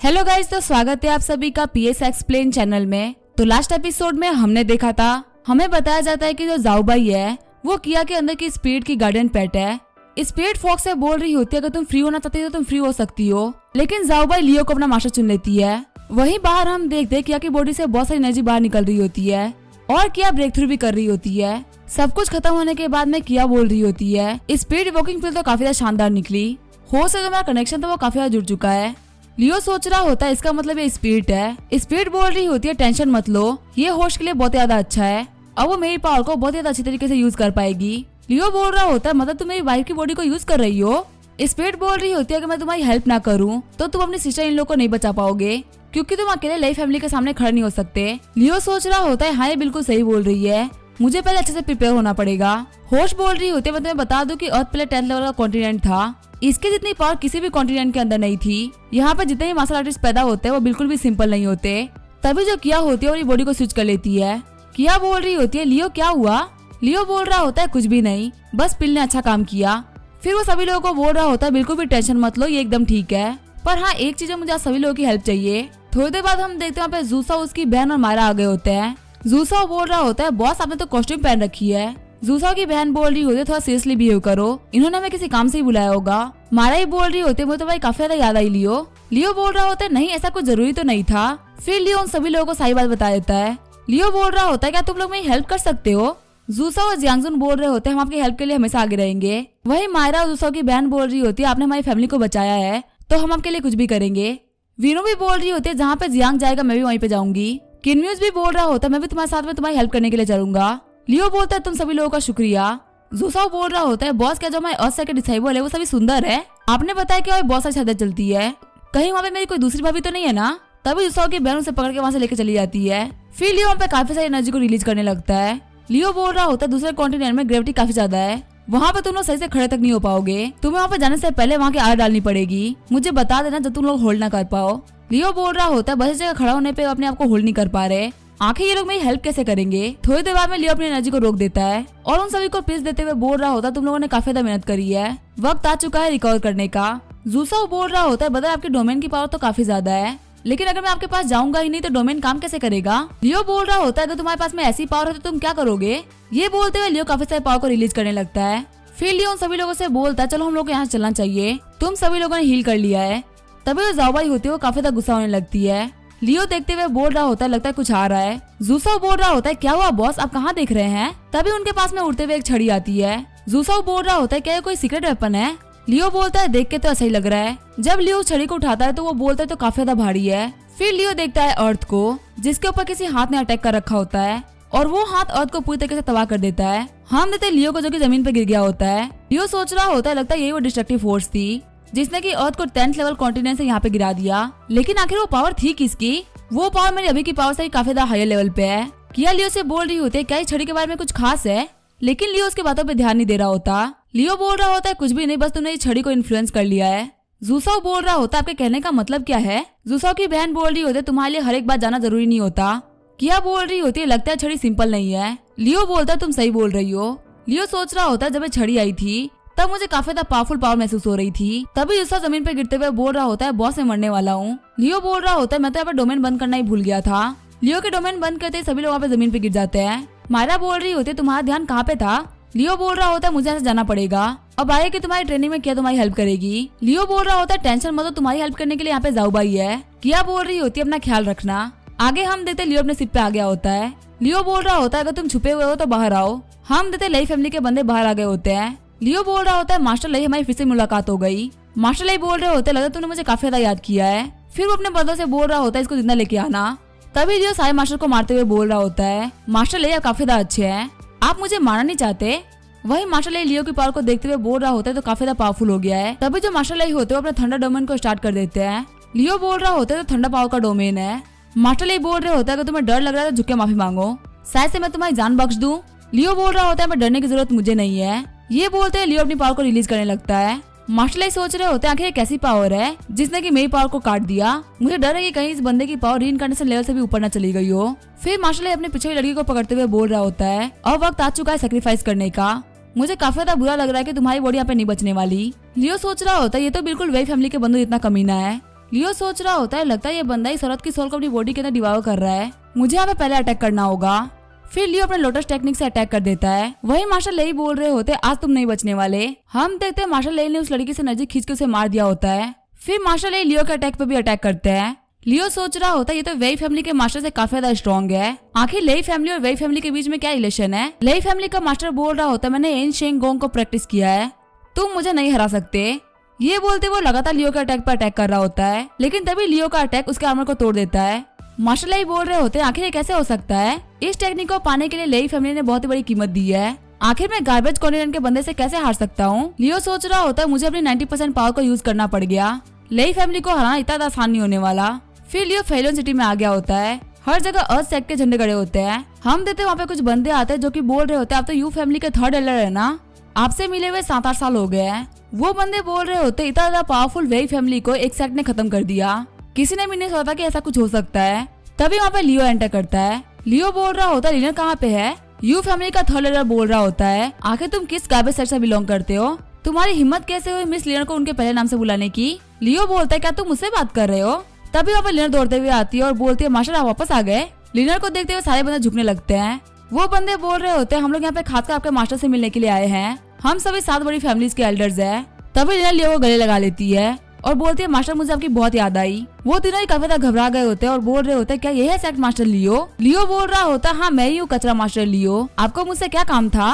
Hello guys, तो स्वागत है आप सभी का पीएस एक्सप्लेन चैनल में। तो लास्ट एपिसोड में हमने देखा था, हमें बताया जाता है कि जो जाओबाई है वो किया के अंदर की स्पिरिट की गार्डियन पेट है। स्पिरिट फॉक्स से बोल रही होती है अगर तुम फ्री होना चाहती हो तो तुम फ्री हो सकती हो, लेकिन जाओबाई लियो को अपना मास्टर चुन लेती है। वहीं बाहर हम देखते हैं किया की बॉडी से बहुत सारी एनर्जी बाहर निकल रही होती है और किया ब्रेक थ्रू भी कर रही होती है। सब कुछ खत्म होने के बाद में किया बोल रही होती है स्पिरिट वॉकिंग फील्ड तो काफी ज्यादा शानदार निकली, हो से जो मेरा कनेक्शन था वो काफी ज्यादा जुड़ चुका है। लियो सोच रहा होता है इसका मतलब ये स्पिरिट है। स्पिरिट बोल रही होती है टेंशन मत लो, ये होस्ट के लिए बहुत ज्यादा अच्छा है और वो मेरी पावर को बहुत ज्यादा अच्छी तरीके से यूज कर पाएगी। लियो बोल रहा होता है मतलब तुम मेरी वाइफ की बॉडी को यूज कर रही हो। स्पिरिट बोल रही होती है कि मैं तुम्हारी हेल्प ना करूं तो तुम अपनी सिस्टर इन लोग को नहीं बचा पाओगे क्योंकि तुम अकेले लाइफ फैमिली के सामने खड़े नहीं हो सकते। लियो सोच रहा होता है हाँ ये बिल्कुल सही बोल रही है, मुझे पहले अच्छे से प्रिपेयर होना पड़ेगा। होस्ट बोल रही होती है मैं तुम्हें बता दूं कि अर्थ पहले 10th लेवल का कॉन्टिनेंट था, इसके जितनी पावर किसी भी कॉन्टिनेंट के अंदर नहीं थी। यहाँ पे जितने भी मार्शल आर्टिस्ट पैदा होते हैं वो बिल्कुल भी सिंपल नहीं होते। तभी जो किया होती है वो बॉडी को स्विच कर लेती है। किया बोल रही होती है लियो क्या हुआ? लियो बोल रहा होता है कुछ भी नहीं, बस पिल ने अच्छा काम किया। फिर वो सभी लोगों को बोल रहा होता है बिल्कुल भी टेंशन मत लो, ये एकदम ठीक है, पर हाँ एक चीज है, मुझे आज सभी लोगों की हेल्प चाहिए। थोड़ी देर बाद हम देखते हैं वहाँ पे जूसा उसकी बहन और मायरा आ गए होते हैं। जूसा बोल रहा होता है बॉस आपने तो कॉस्ट्यूम पहन रखी है। जूसा की बहन बोल रही होती है थोड़ा सीरियसली बिहेव करो, इन्होंने हमें किसी काम से ही बुलाया होगा। मायरा ही बोल रही होती है मुझे तो भाई काफी ज्यादा याद आई लियो। लियो बोल रहा होता है नहीं ऐसा कुछ जरूरी तो नहीं था। फिर लियो उन सभी लोगों को सही बात बता देता है। लियो बोल रहा होता है क्या तुम लोग मेरी हेल्प कर सकते हो? जूसा और जियांगजुन बोल रहे होते हैं हम आपकी हेल्प के लिए हमेशा आगे रहेंगे। वही मायरा और जूसा की बहन बोल रही होती है आपने हमारी फैमिली को बचाया है तो हम आपके लिए कुछ भी करेंगे। वीनू भी बोल रही होती है जहाँ पे जियांग जाएगा मैं भी वहीं पे जाऊंगी। किनम्यूज भी बोल रहा होता है मैं भी तुम्हारे साथ में तुम्हारी हेल्प करने के लिए चलूंगा। लियो बोलता है तुम सभी लोगों का शुक्रिया। जूसा बोल रहा होता है बॉस क्या जो हमारे अर्थ के डिसाइबल है वो सभी सुंदर है, आपने बताया कि बहुत सारी छतें चलती है, कहीं वहाँ पे मेरी कोई दूसरी भाभी तो नहीं है ना? तभी जूसा की बहन उसे पकड़ के वहाँ से लेकर चली जाती है। फिर लियो वहाँ पे काफी सारी एनर्जी को रिलीज करने लगता है। लियो बोल रहा होता है दूसरे कॉन्टिनेंट में ग्रेविटी काफी ज्यादा है, वहाँ पे तुम लोग सही से खड़े तक नहीं हो पाओगे, तुम्हें वहाँ पे जाने से पहले वहाँ की आग डालनी पड़ेगी, मुझे बता देना जब तुम लोग होल्ड ना कर पाओ। लियो बोल रहा होता है बस इस जगह खड़ा होने पे अपने आप को होल्ड नहीं कर पा रहे, आखिर ये लोग मेरी हेल्प कैसे करेंगे? थोड़ी देर बाद में लियो अपनी एनर्जी को रोक देता है और उन सभी को पीस देते हुए बोल रहा होता है तुम लोगों ने काफी ज्यादा मेहनत करी है, वक्त आ चुका है रिकवर करने का। जूसा बोल रहा होता है बदल आपके डोमेन की पावर तो काफी ज्यादा है, लेकिन अगर मैं आपके पास जाऊंगा ही नहीं तो डोमेन काम कैसे करेगा? लियो बोल रहा होता है अगर तुम्हारे पास में ऐसी पावर है तो तुम क्या करोगे? ये बोलते हुए लियो काफी सारे पावर को रिलीज करने लगता है। फिर लियो उन सभी लोगों से बोलता है चलो हम लोग को यहाँ चलना चाहिए, तुम सभी लोगों ने हील कर लिया है। तभी जो जाओबाई होती है वो काफी ज्यादा गुस्सा होने लगती है। लियो देखते हुए बोल रहा होता है लगता है कुछ आ रहा है। जूसा बोल रहा होता है क्या हुआ बॉस आप कहाँ देख रहे हैं? तभी उनके पास में उड़ते हुए एक छड़ी आती है। जूसा बोल रहा होता है क्या ये कोई सीक्रेट वेपन है? लियो बोलता है देख के तो ऐसा ही लग रहा है। जब लियो छड़ी को उठाता है तो वो बोलता है तो काफी ज्यादा भारी है। फिर लियो देखता है अर्थ को जिसके ऊपर किसी हाथ ने अटैक कर रखा होता है और वो हाथ अर्थ को पूरी तरीके से तबाह कर देता है। हम देते लियो को जो कि जमीन पर गिर गया होता है। लियो सोच रहा होता है लगता है यही वो डिस्ट्रक्टिव फोर्स थी जिसने की अर्थ को 10th लेवल कॉन्टिनेंट से यहाँ पे गिरा दिया, लेकिन आखिर वो पावर थी किसकी? वो पावर मेरी अभी की पावर से काफी ज्यादा हायर लेवल पे है। किया लियो से बोल रही होती है क्या इस छड़ी के बारे में कुछ खास है, लेकिन लियो उसकी बातों पे ध्यान नहीं दे रहा होता। लियो बोल रहा होता है कुछ भी नहीं, बस तुमने इस छड़ी को इन्फ्लुएंस कर लिया है। जूसा बोल रहा होता है आपके कहने का मतलब क्या है? जूसा की बहन बोल रही होती है तुम्हारे लिए हर एक बात जाना जरूरी नहीं होता। किया बोल रही होती है लगता है छड़ी सिंपल नहीं है। लियो बोलता है तुम सही बोल रही हो। लियो सोच रहा होता है जब ये छड़ी आई थी तब मुझे काफी ज्यादा पावरफुल पावर महसूस हो रही थी। तभी जूसा जमीन पे गिरते हुए बोल रहा होता है बॉस मैं मरने वाला हूँ। लियो बोल रहा होता है मैं तो यहाँ पे डोमेन बंद करना ही भूल गया था। लियो के डोमेन बंद करते सभी लोग वहाँ पे जमीन पे गिर जाते हैं। मायरा बोल रही होती है तुम्हारा ध्यान कहाँ पे था? लियो बोल रहा होता है मुझे ऐसे जाना पड़ेगा, अब आए कि तुम्हारी ट्रेनिंग में क्या तुम्हारी हेल्प करेगी? लियो बोल रहा होता है टेंशन मत लो तुम्हारी हेल्प करने के लिए यहाँ पे जाओबाई है। किया बोल रही होती है अपना ख्याल रखना। आगे हम देते लियो अपने सिप पे आ गया होता है। लियो बोल रहा होता है अगर तुम छुपे हुए हो तो बाहर आओ। हम देते लई फैमिली के बंदे बाहर आ गए होते हैं। लियो बोल रहा होता है मास्टर लई हमारी फिर से मुलाकात हो गई। मास्टर लई बोल रहे होते लगता तुमने मुझे काफी ज्यादा याद किया है। फिर वो अपने बदलों से बोल रहा होता है इसको जिंदा लेके आना। तभी लियो सारे मास्टर को मारते हुए बोल रहा होता है मास्टर लई आप काफी ज्यादा अच्छे हैं, आप मुझे मारना नहीं चाहते? वही मास्टर लई लियो की पावर को देखते हुए बोल रहा होता है तो काफी ज्यादा पावरफुल हो गया है। तभी जो मास्टर लई होते हैं अपने थंडर डोमेन को स्टार्ट कर देते हैं। लियो बोल रहा होता है तो ठंडा पावर का डोमेन है। मास्टर लई बोल रहे होता है अगर तुम्हें डर लग रहा है तो झुक के माफी मांगो, शायद से मैं तुम्हारी जान बख्श दूं। लियो बोल रहा होता है मैं डरने की जरूरत मुझे नहीं है। ये बोलते हैं लियो अपनी पावर को रिलीज करने लगता है। मास्टर लई सोच रहे होते हैं आखिर कैसी पावर है जिसने की मेरी पावर को काट दिया, मुझे डर है कि कहीं इस बंदे की पावर रीइंकार्नेशन लेवल से भी ऊपर न चली गई हो। फिर मास्टर लई अपने पिछली लड़की को पकड़ते हुए बोल रहा होता है अब वक्त आ चुका है सेक्रीफाइस करने का, मुझे काफी ज्यादा बुरा लग रहा है कि तुम्हारी बॉडी यहाँ पे नहीं बचने वाली। लियो सोच रहा होता है ये तो बिल्कुल वही फैमिली के बंदू इतना कमीना है, लियो सोच रहा होता है लगता है ये बंदा इस औरत की सोल को अपनी बॉडी के अंदर डिवाइड कर रहा है, मुझे यहाँ पे पहले अटैक करना होगा। फिर लियो अपने लोटस टेक्निक से अटैक कर देता है। वही मार्शल लेई बोल रहे होते आज तुम नहीं बचने वाले। हम देखते हैं मार्शल लेई ने उस लड़की से नजदीक खींच के उसे मार दिया होता है। फिर मार्शल लेई लियो के अटैक पे भी अटैक करते हैं। लियो सोच रहा होता है ये तो वेई फैमिली के मास्टर से काफी ज्यादा स्ट्रॉन्ग है। आखिर लेई फैमिली और वेई फैमिली के बीच में क्या रिलेशन है। लेई फैमिली का मास्टर बोल रहा होता है मैंने एन शेंग गोंग को प्रैक्टिस किया है, तुम मुझे नहीं हरा सकते। ये बोलते वो लगातार लियो के अटैक पर अटैक कर रहा होता है, लेकिन तभी लियो का अटैक उसके आर्मर को तोड़ देता है। मार्शल लेई बोल रहे होते हैं आखिर ये कैसे हो सकता है। इस टेक्निक को पाने के लिए लेई फैमिली ने बहुत ही बड़ी कीमत दी है। आखिर मैं गार्बेज कॉन्टिनेंट के बंदे से कैसे हार सकता हूँ। लियो सोच रहा होता है मुझे अपनी 90% पावर को यूज करना पड़ गया। लेई फैमिली को हराना इतना आसान नहीं होने वाला। फिर लियो फेलोन सिटी में आ गया होता है। हर जगह अर्थ सेक्ट के झंडे गड़े होते हैं। हम देते वहाँ पे कुछ बंदे आते हैं जो कि बोल रहे होते हैं आप तो यू फैमिली के थर्ड एल्डर है ना, आपसे मिले हुए 7-8 साल हो गए हैं। वो बंदे बोल रहे होते इतना ज्यादा पावरफुल वेई फैमिली को एक सेक्ट ने खत्म कर दिया, किसी ने भी नहीं सोचा कि ऐसा कुछ हो सकता है। तभी वहाँ पे लियो एंटर करता है। लियो बोल रहा होता है लीनर कहाँ पे है। यू फैमिली का थर्ड एल्डर बोल रहा होता है आखिर तुम किस गार्बेज सेक्ट से बिलोंग करते हो, तुम्हारी हिम्मत कैसे हुई मिस लीनर को उनके पहले नाम से बुलाने की। लियो बोलता है क्या तुम मुझसे बात कर रहे हो। तभी वहाँ पे लीनर दौड़ते हुए आती है और बोलती है मास्टर आप वापस आ गए। लीनर को देखते हुए सारे बंदे झुकने लगते हैं। वो बंदे बोल रहे होते हैं हम लोग यहाँ पे खासकर आपके मास्टर से मिलने के लिए आए हैं, हम सभी 7 बड़ी फैमिलीज के एल्डर्स हैं। तभी लीनर लियो को गले लगा लेती है और बोलती है मास्टर मुझे आपकी बहुत याद आई। वो तीनों ही काफी ज्यादा घबरा गए होते हैं और बोल रहे होते हैं क्या यही है सेक्ट मास्टर लियो। लियो बोल रहा होता है हाँ मैं ही हूँ कचरा मास्टर लियो, आपको मुझसे क्या काम था।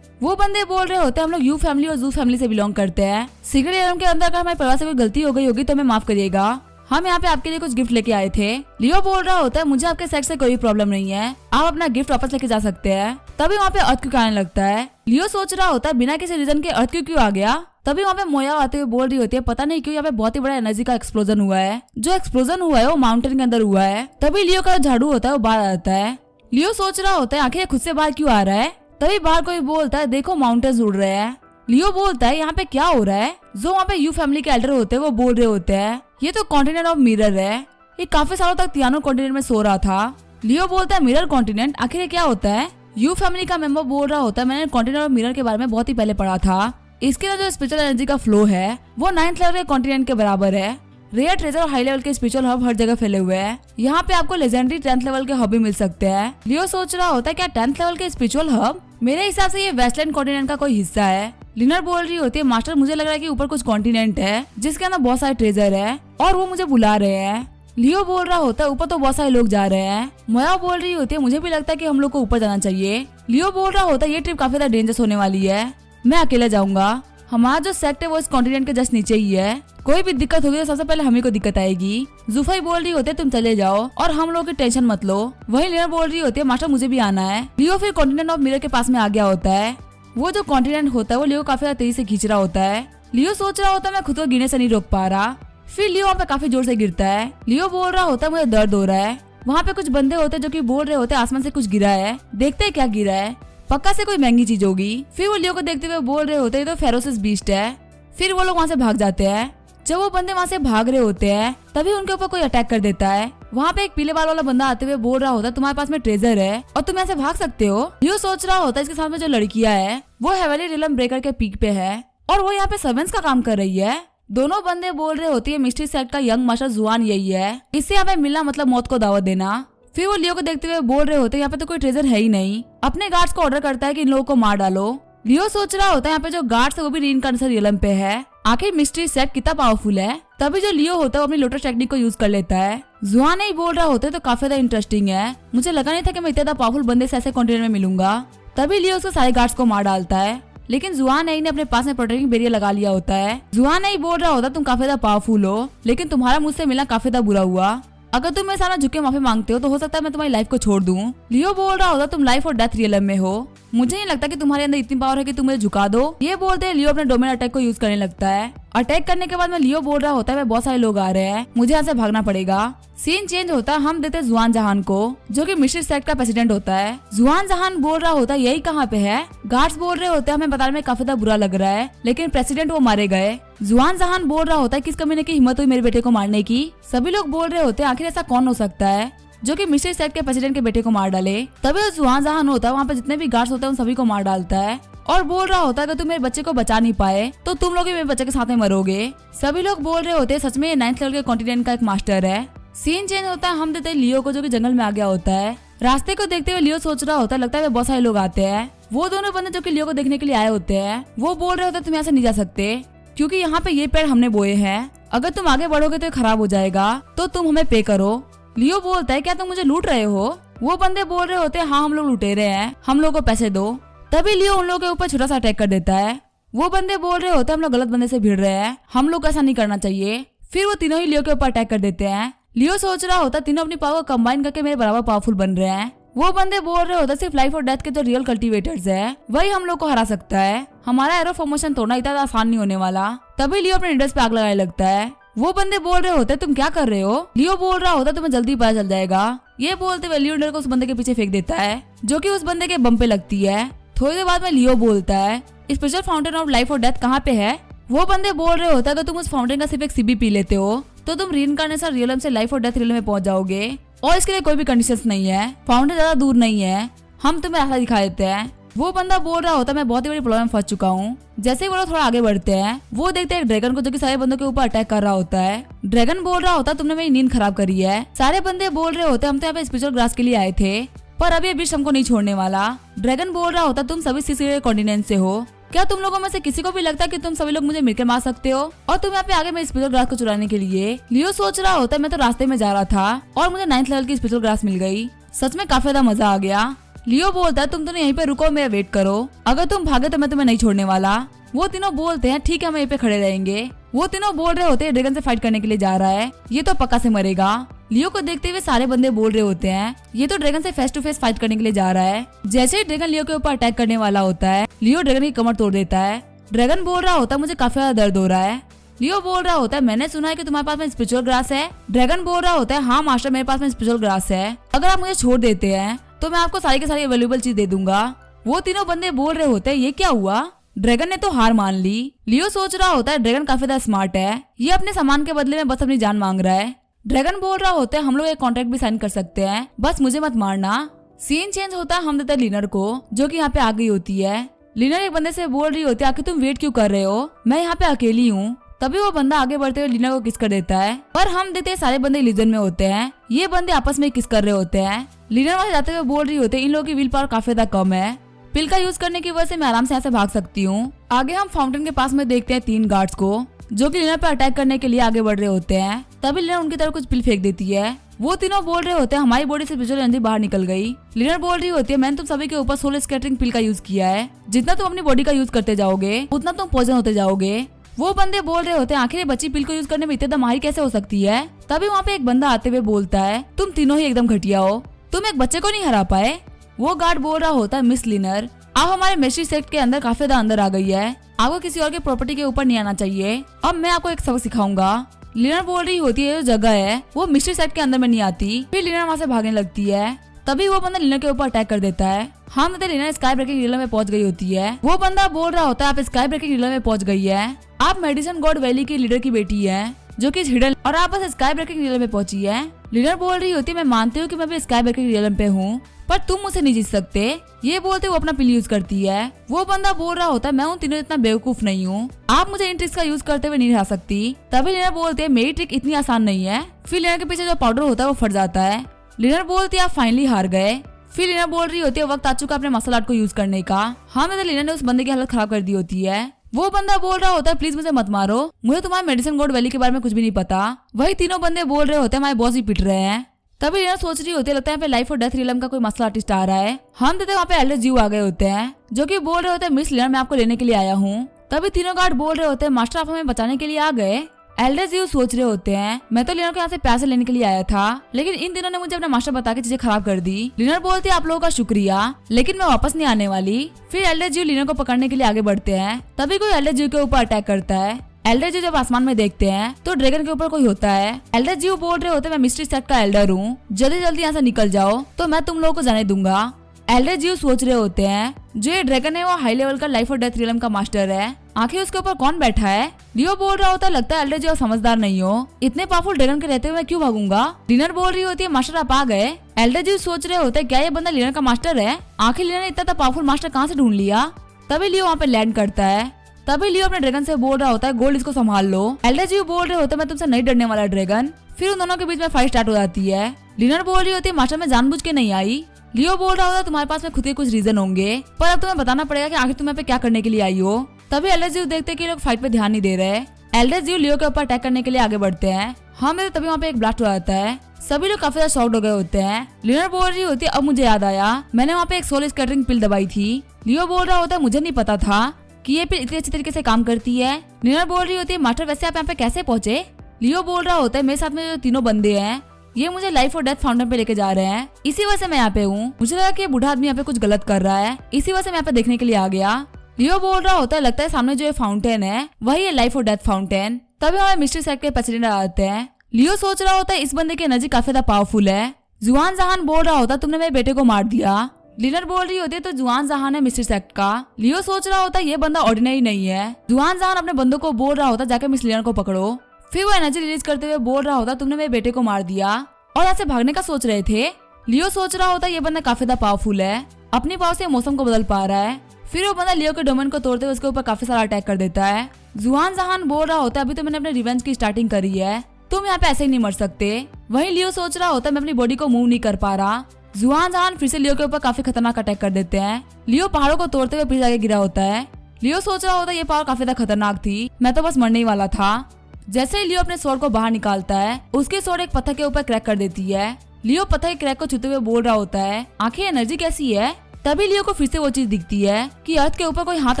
वो बंदे बोल रहे होते हैं हम लोग यू फैमिली और जू फैमिली से बिलोंग करते हैं। सीक्रेट एरियम के अंदर अगर हमारे परिवार से कोई गलती हो गई होगी तो हमें माफ करिएगा, हम यहाँ पे आपके लिए कुछ गिफ्ट लेके आए थे। लियो बोल रहा होता है मुझे आपके सेक्स से कोई प्रॉब्लम नहीं है, आप अपना गिफ्ट वापस लेके जा सकते हैं। तभी वहाँ पे अर्थ क्यों आने लगता है। लियो सोच रहा होता है बिना किसी रीजन के अर्थ क्यों आ गया। तभी वहाँ पे मोया आते हुए बोल रही होती है पता नहीं क्यों यहाँ पे बहुत ही बड़ा एनर्जी का एक्सप्लोजन हुआ है, जो एक्सप्लोजन हुआ है वो माउंटेन के अंदर हुआ है। तभी लियो का झाड़ू होता है वो बाहर आता है। लियो सोच रहा होता है आखिर खुद से बाहर क्यों आ रहा है। तभी बाहर कोई बोलता है देखो माउंटेन्स उड़ रहे हैं। लियो बोलता है यहाँ पे क्या हो रहा है। जो वहाँ पे यू फैमिली के एल्डर होते हैं वो बोल रहे होते हैं ये तो कॉन्टिनेंट ऑफ मिरर है, ये काफी सालों तक तियानो कॉन्टिनेंट में सो रहा था। लियो बोलता है मिरर कॉन्टिनेंट आखिर क्या होता है। यू फैमिली का मेंबर बोल रहा होता है मैंने कॉन्टिनेंट ऑफ मिरर के बारे में बहुत ही पहले पढ़ा था, इसके अंदर जो स्पिरिचुअल एनर्जी का फ्लो है वो 9th लेवल के कॉन्टिनेंट के बराबर है। रेयर ट्रेजर और हाई लेवल के स्पिरिचुअल हब हर जगह फैले हुए हैं। यहाँ पे आपको लेजेंडरी 10th लेवल के हब भी मिल सकते हैं। लियो सोच रहा होता है क्या 10th लेवल के स्पिरिचुअल हब, मेरे हिसाब से ये वेस्टलैंड कॉन्टिनेंट का कोई हिस्सा है। लिनर बोल रही होती है मास्टर मुझे लग रहा है कि ऊपर कुछ कॉन्टिनेंट है जिसके अंदर बहुत सारे ट्रेजर है और वो मुझे बुला रहे हैं। लियो बोल रहा होता है ऊपर तो बहुत सारे लोग जा रहे हैं। मोया बोल रही होती है मुझे भी लगता है कि हम लोग को ऊपर जाना चाहिए। लियो बोल रहा होता है ये ट्रिप काफी ज्यादा डेंजरस होने वाली है, मैं अकेला जाऊंगा, हमारा जो सेक्ट है वो इस कॉन्टिनेंट के जस्ट नीचे ही है, कोई भी दिक्कत होगी तो सबसे पहले हमें को दिक्कत आएगी। जुफाई बोल रही होती है तुम चले जाओ और हम लोग की टेंशन मत लो। वही लिनर बोल रही होती है मास्टर मुझे भी आना है। लियो फिर कॉन्टिनेंट ऑफ मिरर के पास में आ गया होता है। वो जो कॉन्टिनेंट होता है वो लियो काफी तेजी से खींच रहा होता है। लियो सोच रहा होता है मैं खुद को गिरने से नहीं रोक पा रहा। फिर लियो वहाँ पे काफी जोर से गिरता है। लियो बोल रहा होता है मुझे दर्द हो रहा है। वहाँ पे कुछ बंदे होते हैं जो कि बोल रहे होते हैं आसमान से कुछ गिरा है, देखते हैं क्या गिरा है, पक्का से कोई महंगी चीज होगी। फिर वो लियो को देखते हुए बोल रहे होते हैं तो फेरोसिस बीस्ट है। फिर वो लोग वहाँ से भाग जाते हैं। जब वो बंदे वहाँ से भाग रहे होते हैं तभी उनके ऊपर कोई अटैक कर देता है। वहाँ पे एक पीले बाल वाला बंदा आते हुए बोल रहा होता है तुम्हारे पास में ट्रेजर है और तुम ऐसे भाग सकते हो। लियो सोच रहा होता है इसके साथ में जो लड़कियां है वो हेवेली रिलम ब्रेकर के पीक पे है और वो यहाँ पे सर्वेंट्स का काम कर रही है। दोनों बंदे बोल रहे होती है मिस्ट्री सेक्ट का यंग मास्टर जुआन यही है, इससे यहाँ पे मिलना मतलब मौत को दावत देना। फिर वो लियो को देखते हुए बोल रहे होते हैं यहाँ पे तो कोई ट्रेजर है ही नहीं। अपने गार्ड्स को ऑर्डर करता है कि इन लोगों को मार डालो। लियो सोच रहा होता है यहाँ पे जो गार्ड्स है वो भी रीइंकार्नेशन रियलम पे है, आखिर मिस्ट्री सेट कितना पावरफुल है। तभी जो लियो होता है वो अपनी लोटस टेक्निक को यूज कर लेता है। जुआन ही बोल रहा होता है तो काफी ज्यादा इंटरेस्टिंग है, मुझे लगा नहीं था कि मैं इतना पावरफुल बंदे से ऐसे कॉन्टिनेंट में मिलूंगा। तभी लियो उसके सारे गार्ड्स को मार डालता है, लेकिन जुआन ने अपने पास में प्रोटेक्टिंग बैरियर लगा लिया होता है। जुआन ही बोल रहा होता तुम काफी ज्यादा पावरफुल हो, लेकिन तुम्हारा मुझसे मिलना काफी ज्यादा बुरा हुआ, अगर तुम मेरे सामने झुके माफी मांगते हो तो हो सकता है मैं तुम्हारी लाइफ को छोड़ दूं। लियो बोल रहा होता तुम लाइफ और डेथ रियलम में हो, मुझे नहीं लगता कि तुम्हारे अंदर इतनी पावर है कि तुम मुझे झुका दो। ये बोलते हैं लियो अपने डोमेन अटैक को यूज करने लगता है। अटैक करने के बाद में लियो बोल रहा होता है बहुत सारे लोग आ रहे हैं, मुझे यहाँ से भागना पड़ेगा। सीन चेंज होता है, हम देते जुआन जहान को जो कि मिस्ट्री सेक्ट का प्रेसिडेंट होता है। जुआन जहान बोल रहा होता है यही कहाँ पे है। गार्ड्स बोल रहे होते हैं हमें बताने में काफी ज्यादा बुरा लग रहा है, लेकिन प्रेसिडेंट वो मारे गए। जुआन जहान बोल रहा होता है किस कमीने की हिम्मत हुई मेरे बेटे को मारने की। सभी लोग बोल रहे होते हैं आखिर ऐसा कौन हो सकता है। जो कि मिस्टर सेट के प्रेसिडेंट के बेटे को मार डाले। तभी उस वहाँ जहाँ होता है वहाँ पे जितने भी गार्ड्स होते हैं उन सभी को मार डालता है और बोल रहा होता है कि तुम मेरे बच्चे को बचा नहीं पाए तो तुम लोग भी मेरे बच्चे के साथ में मरोगे। सभी लोग बोल रहे होते हैं सच में ये 9th लेवल के कॉन्टिनेंट का एक मास्टर है। सीन चेंज होता है, हम देते हैं लियो को जो कि जंगल में आ गया होता है। रास्ते को देखते हुए लियो सोच रहा होता है लगता है बहुत सारे लोग आते हैं। वो दोनों बंदे जो कि लियो को देखने के लिए आए होते हैं वो बोल रहे होते हैं तुम यहाँ से नहीं जा सकते क्योंकि यहाँ पे ये पेड़ हमने बोए हैं, अगर तुम आगे बढ़ोगे तो ये खराब हो जाएगा तो तुम हमें पे करो। लियो बोलता है क्या तुम मुझे लूट रहे हो? वो बंदे बोल रहे होते हैं हाँ हम लोग लुटेरे हैं, हम लोग को पैसे दो। तभी लियो उन लोगों के ऊपर छोटा सा अटैक कर देता है। वो बंदे बोल रहे होते हैं हम लोग गलत बंदे से भिड़ रहे हैं, हम लोग ऐसा नहीं करना चाहिए। फिर वो तीनों ही लियो के ऊपर अटैक कर देते हैं। लियो सोच रहा होता है तीनों अपनी पावर कंबाइन करके मेरे बराबर पावरफुल बन रहे हैं। वो बंदे बोल रहे होते सिर्फ लाइफ और डेथ के जो रियल कल्टीवेटर्स है वही हम लोग को हरा सकता है, हमारा एरो फॉर्मेशन तोड़ना इतना आसान नहीं होने वाला। तभी लियो अपने लीडर्स पे आग लगाने लगता है। वो बंदे बोल रहे होते तुम क्या कर रहे हो? लियो बोल रहा होता तुम्हें जल्दी पता चल जाएगा। ये बोलते हुए लियो लीडर को उस बंदे के पीछे फेंक देता है जो कि उस बंदे के बम पे लगती है। थोड़ी देर बाद में लियो बोलता है स्पेशल फाउंटेन ऑफ लाइफ और डेथ कहाँ पे है? वो बंदे बोल रहे होता है अगर तुम उस फाउंटेन का सिर्फ एक सीबी पी लेते हो तो तुम रीइंकार्नेशन रियलम से लाइफ और डेथ रियलम में पहुंच जाओगे और इसके लिए कोई भी कंडीशंस नहीं है, फाउंटेन ज्यादा दूर नहीं है, हम तुम्हें ऐसा दिखा देते हैं। वो बंदा बोल रहा होता है मैं बहुत ही बड़ी प्रॉब्लम में फंस चुका हूँ। जैसे ही वो लोग थोड़ा आगे बढ़ते हैं वो देखते हैं एक ड्रैगन को जो कि सारे बंदों के ऊपर अटैक कर रहा होता है। ड्रैगन बोल रहा होता है तुमने मेरी नींद खराब करी है। सारे बंदे बोल रहे होते हम तो यहाँ पे स्पिरिचुअल ग्रास के लिए आए थे पर अभी बीच हमको नहीं छोड़ने वाला। ड्रैगन बोल रहा होता तुम सभी 6 कॉन्टिनेंट से हो, क्या तुम लोगों में से किसी को भी लगता है कि तुम सभी लोग मुझे मिलकर मार सकते हो और तुम यहाँ पे आगे मेरे स्पिरिचुअल ग्रास को चुराने के लिए? लियो सोच रहा होता है मैं तो रास्ते में जा रहा था और मुझे 9th लेवल की स्पिरिचुअल ग्रास मिल गई, सच में काफी ज्यादा मजा आ गया। लियो बोलता है तुम दोनों यहीं पे रुको, मेरा वेट करो, अगर तुम भागे तो मैं तुम्हें नहीं छोड़ने वाला। वो तीनों बोलते हैं ठीक है हम यहीं पे खड़े रहेंगे। वो तीनों बोल रहे होते हैं ड्रैगन से फाइट करने के लिए जा रहा है, ये तो पक्का से मरेगा। लियो को देखते हुए सारे बंदे बोल रहे होते हैं ये तो ड्रैगन से फेस टू फेस फाइट करने के लिए जा रहा है। जैसे ही ड्रैगन लियो के ऊपर अटैक करने वाला होता है लियो ड्रैगन की कमर तोड़ देता है। ड्रैगन बोल रहा होता है मुझे काफी ज्यादा दर्द हो रहा है। लियो बोल रहा होता है मैंने सुना है कि तुम्हारे पास में स्पिरिचुअल ग्रास है। ड्रैगन बोल रहा होता है हाँ मास्टर मेरे पास में स्पिरिचुअल ग्रास है, अगर आप मुझे छोड़ देते हैं तो मैं आपको सारी की सारी अवेलेबल चीज दे दूंगा। वो तीनों बंदे बोल रहे होते हैं ये क्या हुआ, ड्रैगन ने तो हार मान ली। लियो सोच रहा होता है ड्रैगन काफी ज्यादा स्मार्ट है, ये अपने सामान के बदले में बस अपनी जान मांग रहा है। ड्रैगन बोल रहा होता है हम लोग एक कॉन्ट्रैक्ट भी साइन कर सकते हैं, बस मुझे मत मारना। सीन चेंज होता है, हम देते हैं लिनर को जो कि यहाँ पे आ गई होती है। लिनर एक बंदे से बोल रही होती है आखिर तुम वेट क्यों कर रहे हो, मैं यहाँ पे अकेली हूँ। तभी वो बंदा आगे बढ़ते हुए लिनर को किस कर देता है और हम देते हैं सारे बंदे इल्यूजन में होते हैं, ये बंदे आपस में किस कर रहे होते हैं। लिनर वहां जाते हुए बोल रही होते हैं इन लोगों की विल पावर काफी ज्यादा कम है, पिल का यूज करने की वजह से मैं आराम से यहाँ से भाग सकती हूँ। आगे हम फाउंटेन के पास में देखते हैं 3 गार्ड्स को जो कि लिनर पे अटैक करने के लिए आगे बढ़ रहे होते हैं। तभी लिनर उनकी तरफ कुछ पिल फेंक देती है। वो तीनों बोल रहे होते हैं हमारी बॉडी से स्पिरिचुअल एनर्जी बाहर निकल गई। लिनर बोल रही होती है मैंने तुम सभी के ऊपर सोल स्कैटरिंग पिल का यूज किया है, जितना तुम अपनी बॉडी का यूज करते जाओगे उतना तुम पॉइजन होते जाओगे। वो बंदे बोल रहे होते हैं आखिर बच्ची पिल को यूज करने में इतनी माहिर कैसे हो सकती है। तभी वहाँ पे एक बंदा आते हुए बोलता है तुम तीनों ही एकदम घटिया हो, तुम एक बच्चे को नहीं हरा पाए। वो गार्ड बोल रहा होता है मिस लिनर आप हमारे मिस्ट्री सेक्ट के अंदर काफी ज्यादा अंदर आ गई है, आपको किसी और के प्रॉपर्टी के ऊपर नहीं आना चाहिए, अब मैं आपको एक सबक सिखाऊंगा। लिनर बोल रही होती है जो जगह है वो मिस्ट्री सेक्ट के अंदर में नहीं आती। फिर लिनर वहाँ से भागने लगती है। तभी वो बंदा लिनर के ऊपर अटैक कर देता है। हम लिनर स्काई ब्रेकिंग रियल में पहुंच गई होती है। वो बंदा बोल रहा होता है आप स्काई ब्रेकिंग रियल में पहुंच गई है, आप मेडिसन गॉड वैली की लीडर की बेटी है जो कि हिडन और आप बस स्काई ब्रेकिंग रियल में पहुंची है। लिनर बोल रही होती है मैं मानती हूँ कि मैं भी स्काई ब्रेकिंग रियल पे हूँ पर तुम मुझसे नहीं जीत सकते। ये बोलते वो अपना पिल यूज करती है। वो बंदा बोल रहा होता है मैं उन तीनों इतना बेवकूफ नहीं हूँ, आप मुझे इन ट्रिक्स का यूज करते हुए नहीं हरा सकती। तभी लिनर बोलते है मेरी ट्रिक इतनी आसान नहीं है। फिर लिनर के पीछे जो पाउडर होता है वो फट जाता है। लिनर बोलती है आप फाइनली हार गए। फिर लिनर बोल रही होती है वक्त आ चुका अपने मार्शल आर्ट को यूज करने का। हाँ लिनर ने उस बंदे की हालत खराब कर दी होती है। वो बंदा बोल रहा होता है प्लीज मुझे मत मारो, मुझे तुम्हारे मेडिसिन गॉड वैली के बारे में कुछ भी नहीं पता। वही तीनों बंदे बोल रहे होते हैं हमारे बॉस भी पिट रहे हैं। तभी लिनर सोच रही होती है लगता है यहाँ पे लाइफ और डेथ रियलम का कोई मार्शल आर्टिस्ट आ रहा है। हम देते वहाँ पे एल्डर जीव आ गए होते हैं जो कि बोल रहे होते हैं मिस लिनर मैं आपको लेने के लिए आया हूँ। तभी तीनों गार्ड बोल रहे होते हैं मास्टर आप हमें बचाने के लिए आ गए। एल्डर जीव सोच रहे होते हैं मैं तो लिनर को यहाँ से पैसे लेने के लिए आया था, लेकिन इन दिनों ने मुझे अपना मास्टर बता के चीजें खराब कर दी। लिनर बोलती है आप लोगों का शुक्रिया, लेकिन मैं वापस नहीं आने वाली। फिर एल्डर जीव लिनर को पकड़ने के लिए आगे बढ़ते हैं। तभी कोई एल्डर जीव के ऊपर अटैक करता है। एल्डर जीव जब आसमान में देखते हैं तो ड्रैगन के ऊपर कोई होता है। एल्डर जीव बोल रहे होते हैं मैं मिस्ट्री सेक्ट का एल्डर हूँ, जल्दी जल्दी यहाँ से निकल जाओ तो मैं तुम लोगों को जाने दूंगा। एल्डर जीव सोच रहे होते हैं जो ये ड्रैगन है वो हाई लेवल का लाइफ और डेथ रियलम का मास्टर है, आखिर उसके ऊपर कौन बैठा है? लियो बोल रहा होता है लगता है एल्डर जी आप समझदार नहीं हो, इतने पावरफुल ड्रैगन के रहते हुए मैं क्यों भागूंगा? लिनर बोल रही होती है मास्टर आप आ गए। एल्डर जी सोच रहे होते हैं क्या ये बंदा लिनर का मास्टर है? आखिर लिनर ने इतना पावरफुल मास्टर कहाँ से ढूंढ लिया? तभी लियो वहाँ पे लैंड करता है। तभी लियो अपने ड्रैगन से बोल रहा होता है गोल्ड इसको संभाल लो। एल्डर जी बोल रहे होते हैं मैं तुमसे नहीं डरने वाला ड्रैगन। फिर उन दोनों के बीच में फाइट स्टार्ट हो जाती है। लिनर बोल रही होती है मास्टर मैं जानबूझ के नहीं आई। लियो बोल रहा होता है तुम्हारे पास में खुद के कुछ रीजन होंगे, पर अब तुम्हें बताना पड़ेगा कि आखिर तुम यहाँ पे क्या करने के लिए आई हो। तभी एल्डर जी देखते कि लोग फाइट पे ध्यान नहीं दे रहे। एल्डर जी लियो के ऊपर अटैक करने के लिए आगे बढ़ते हैं। हमें तभी वहाँ पे एक ब्लास्ट हो जाता है। सभी लोग काफी ज्यादा शॉक्ड हो गए होते हैं। लिनर बोल रही होती है अब मुझे याद आया मैंने वहाँ पे एक सोल स्कैटरिंग पिल दबाई थी। लियो बोल रहा होता है मुझे नहीं पता था कि ये पिल इतनी अच्छी तरीके से काम करती है। लिनर बोल रही होती है मास्टर वैसे आप यहाँ पे कैसे पहुंचे? लियो बोल रहा होता है मेरे साथ में जो तीनों बंदे हैं ये मुझे लाइफ और डेथ फाउंटेन पे लेके जा रहे हैं, इसी वजह से मैं यहाँ पे हूँ। मुझे लगा कि ये बूढ़ा आदमी यहाँ पे कुछ गलत कर रहा है, इसी वजह से मैं यहाँ पे देखने के लिए आ गया। लियो बोल रहा होता है लगता है सामने जो ये फाउंटेन है वही है लाइफ और डेथ फाउंटेन। तभी हमारे मिस्ट्री सेट के प्रेसिडेंट आते हैं। लियो सोच रहा होता है इस बंदे की एनर्जी काफी ज्यादा पावरफुल है। जुआन जहान बोल रहा होता तुमने मेरे बेटे को मार दिया। लिनर बोल रही होती है तो जुआन जहान है मिस्ट्री सेक्ट का। लियो सोच रहा होता है ये बंदा ऑर्डिनरी नहीं है। जुआन जहान अपने बंदों को बोल रहा होता जाके मिस लिनर को पकड़ो। फिर वो एनर्जी रिलीज करते हुए बोल रहा होता तुमने मेरे बेटे को मार दिया और ऐसे भागने का सोच रहे थे। लियो सोच रहा होता ये बंदा काफी ज्यादा पावरफुल है, अपनी पावर से मौसम को बदल पा रहा है। फिर वो बंदा लियो के डोमेन को तोड़ते हुए उसके ऊपर काफी सारा अटैक कर देता है। जुआन जहान बोल रहा होता है अभी तो मैंने अपने रिवेंज की स्टार्टिंग करी है, तुम यहाँ पे ऐसे ही नहीं मर सकते। वहीं लियो सोच रहा होता है मैं अपनी बॉडी को मूव नहीं कर पा रहा। जुआन जहान फिर से लियो के ऊपर काफी खतरनाक अटैक कर देते हैं। लियो पहाड़ों को तोड़ते हुए फिर आगे गिरा होता है। लियो सोच रहा होता है ये पावर काफी ज्यादा खतरनाक थी, मैं तो बस मरने ही वाला था। जैसे ही लियो अपने स्वॉर्ड को बाहर निकालता है उसकी स्वॉर्ड एक पत्थर के ऊपर क्रैक कर देती है। लियो पत्थर के क्रैक को छूते हुए बोल रहा होता है आखिर एनर्जी कैसी है? तभी लियो को फिर से वो चीज दिखती है कि अर्थ के ऊपर कोई हाथ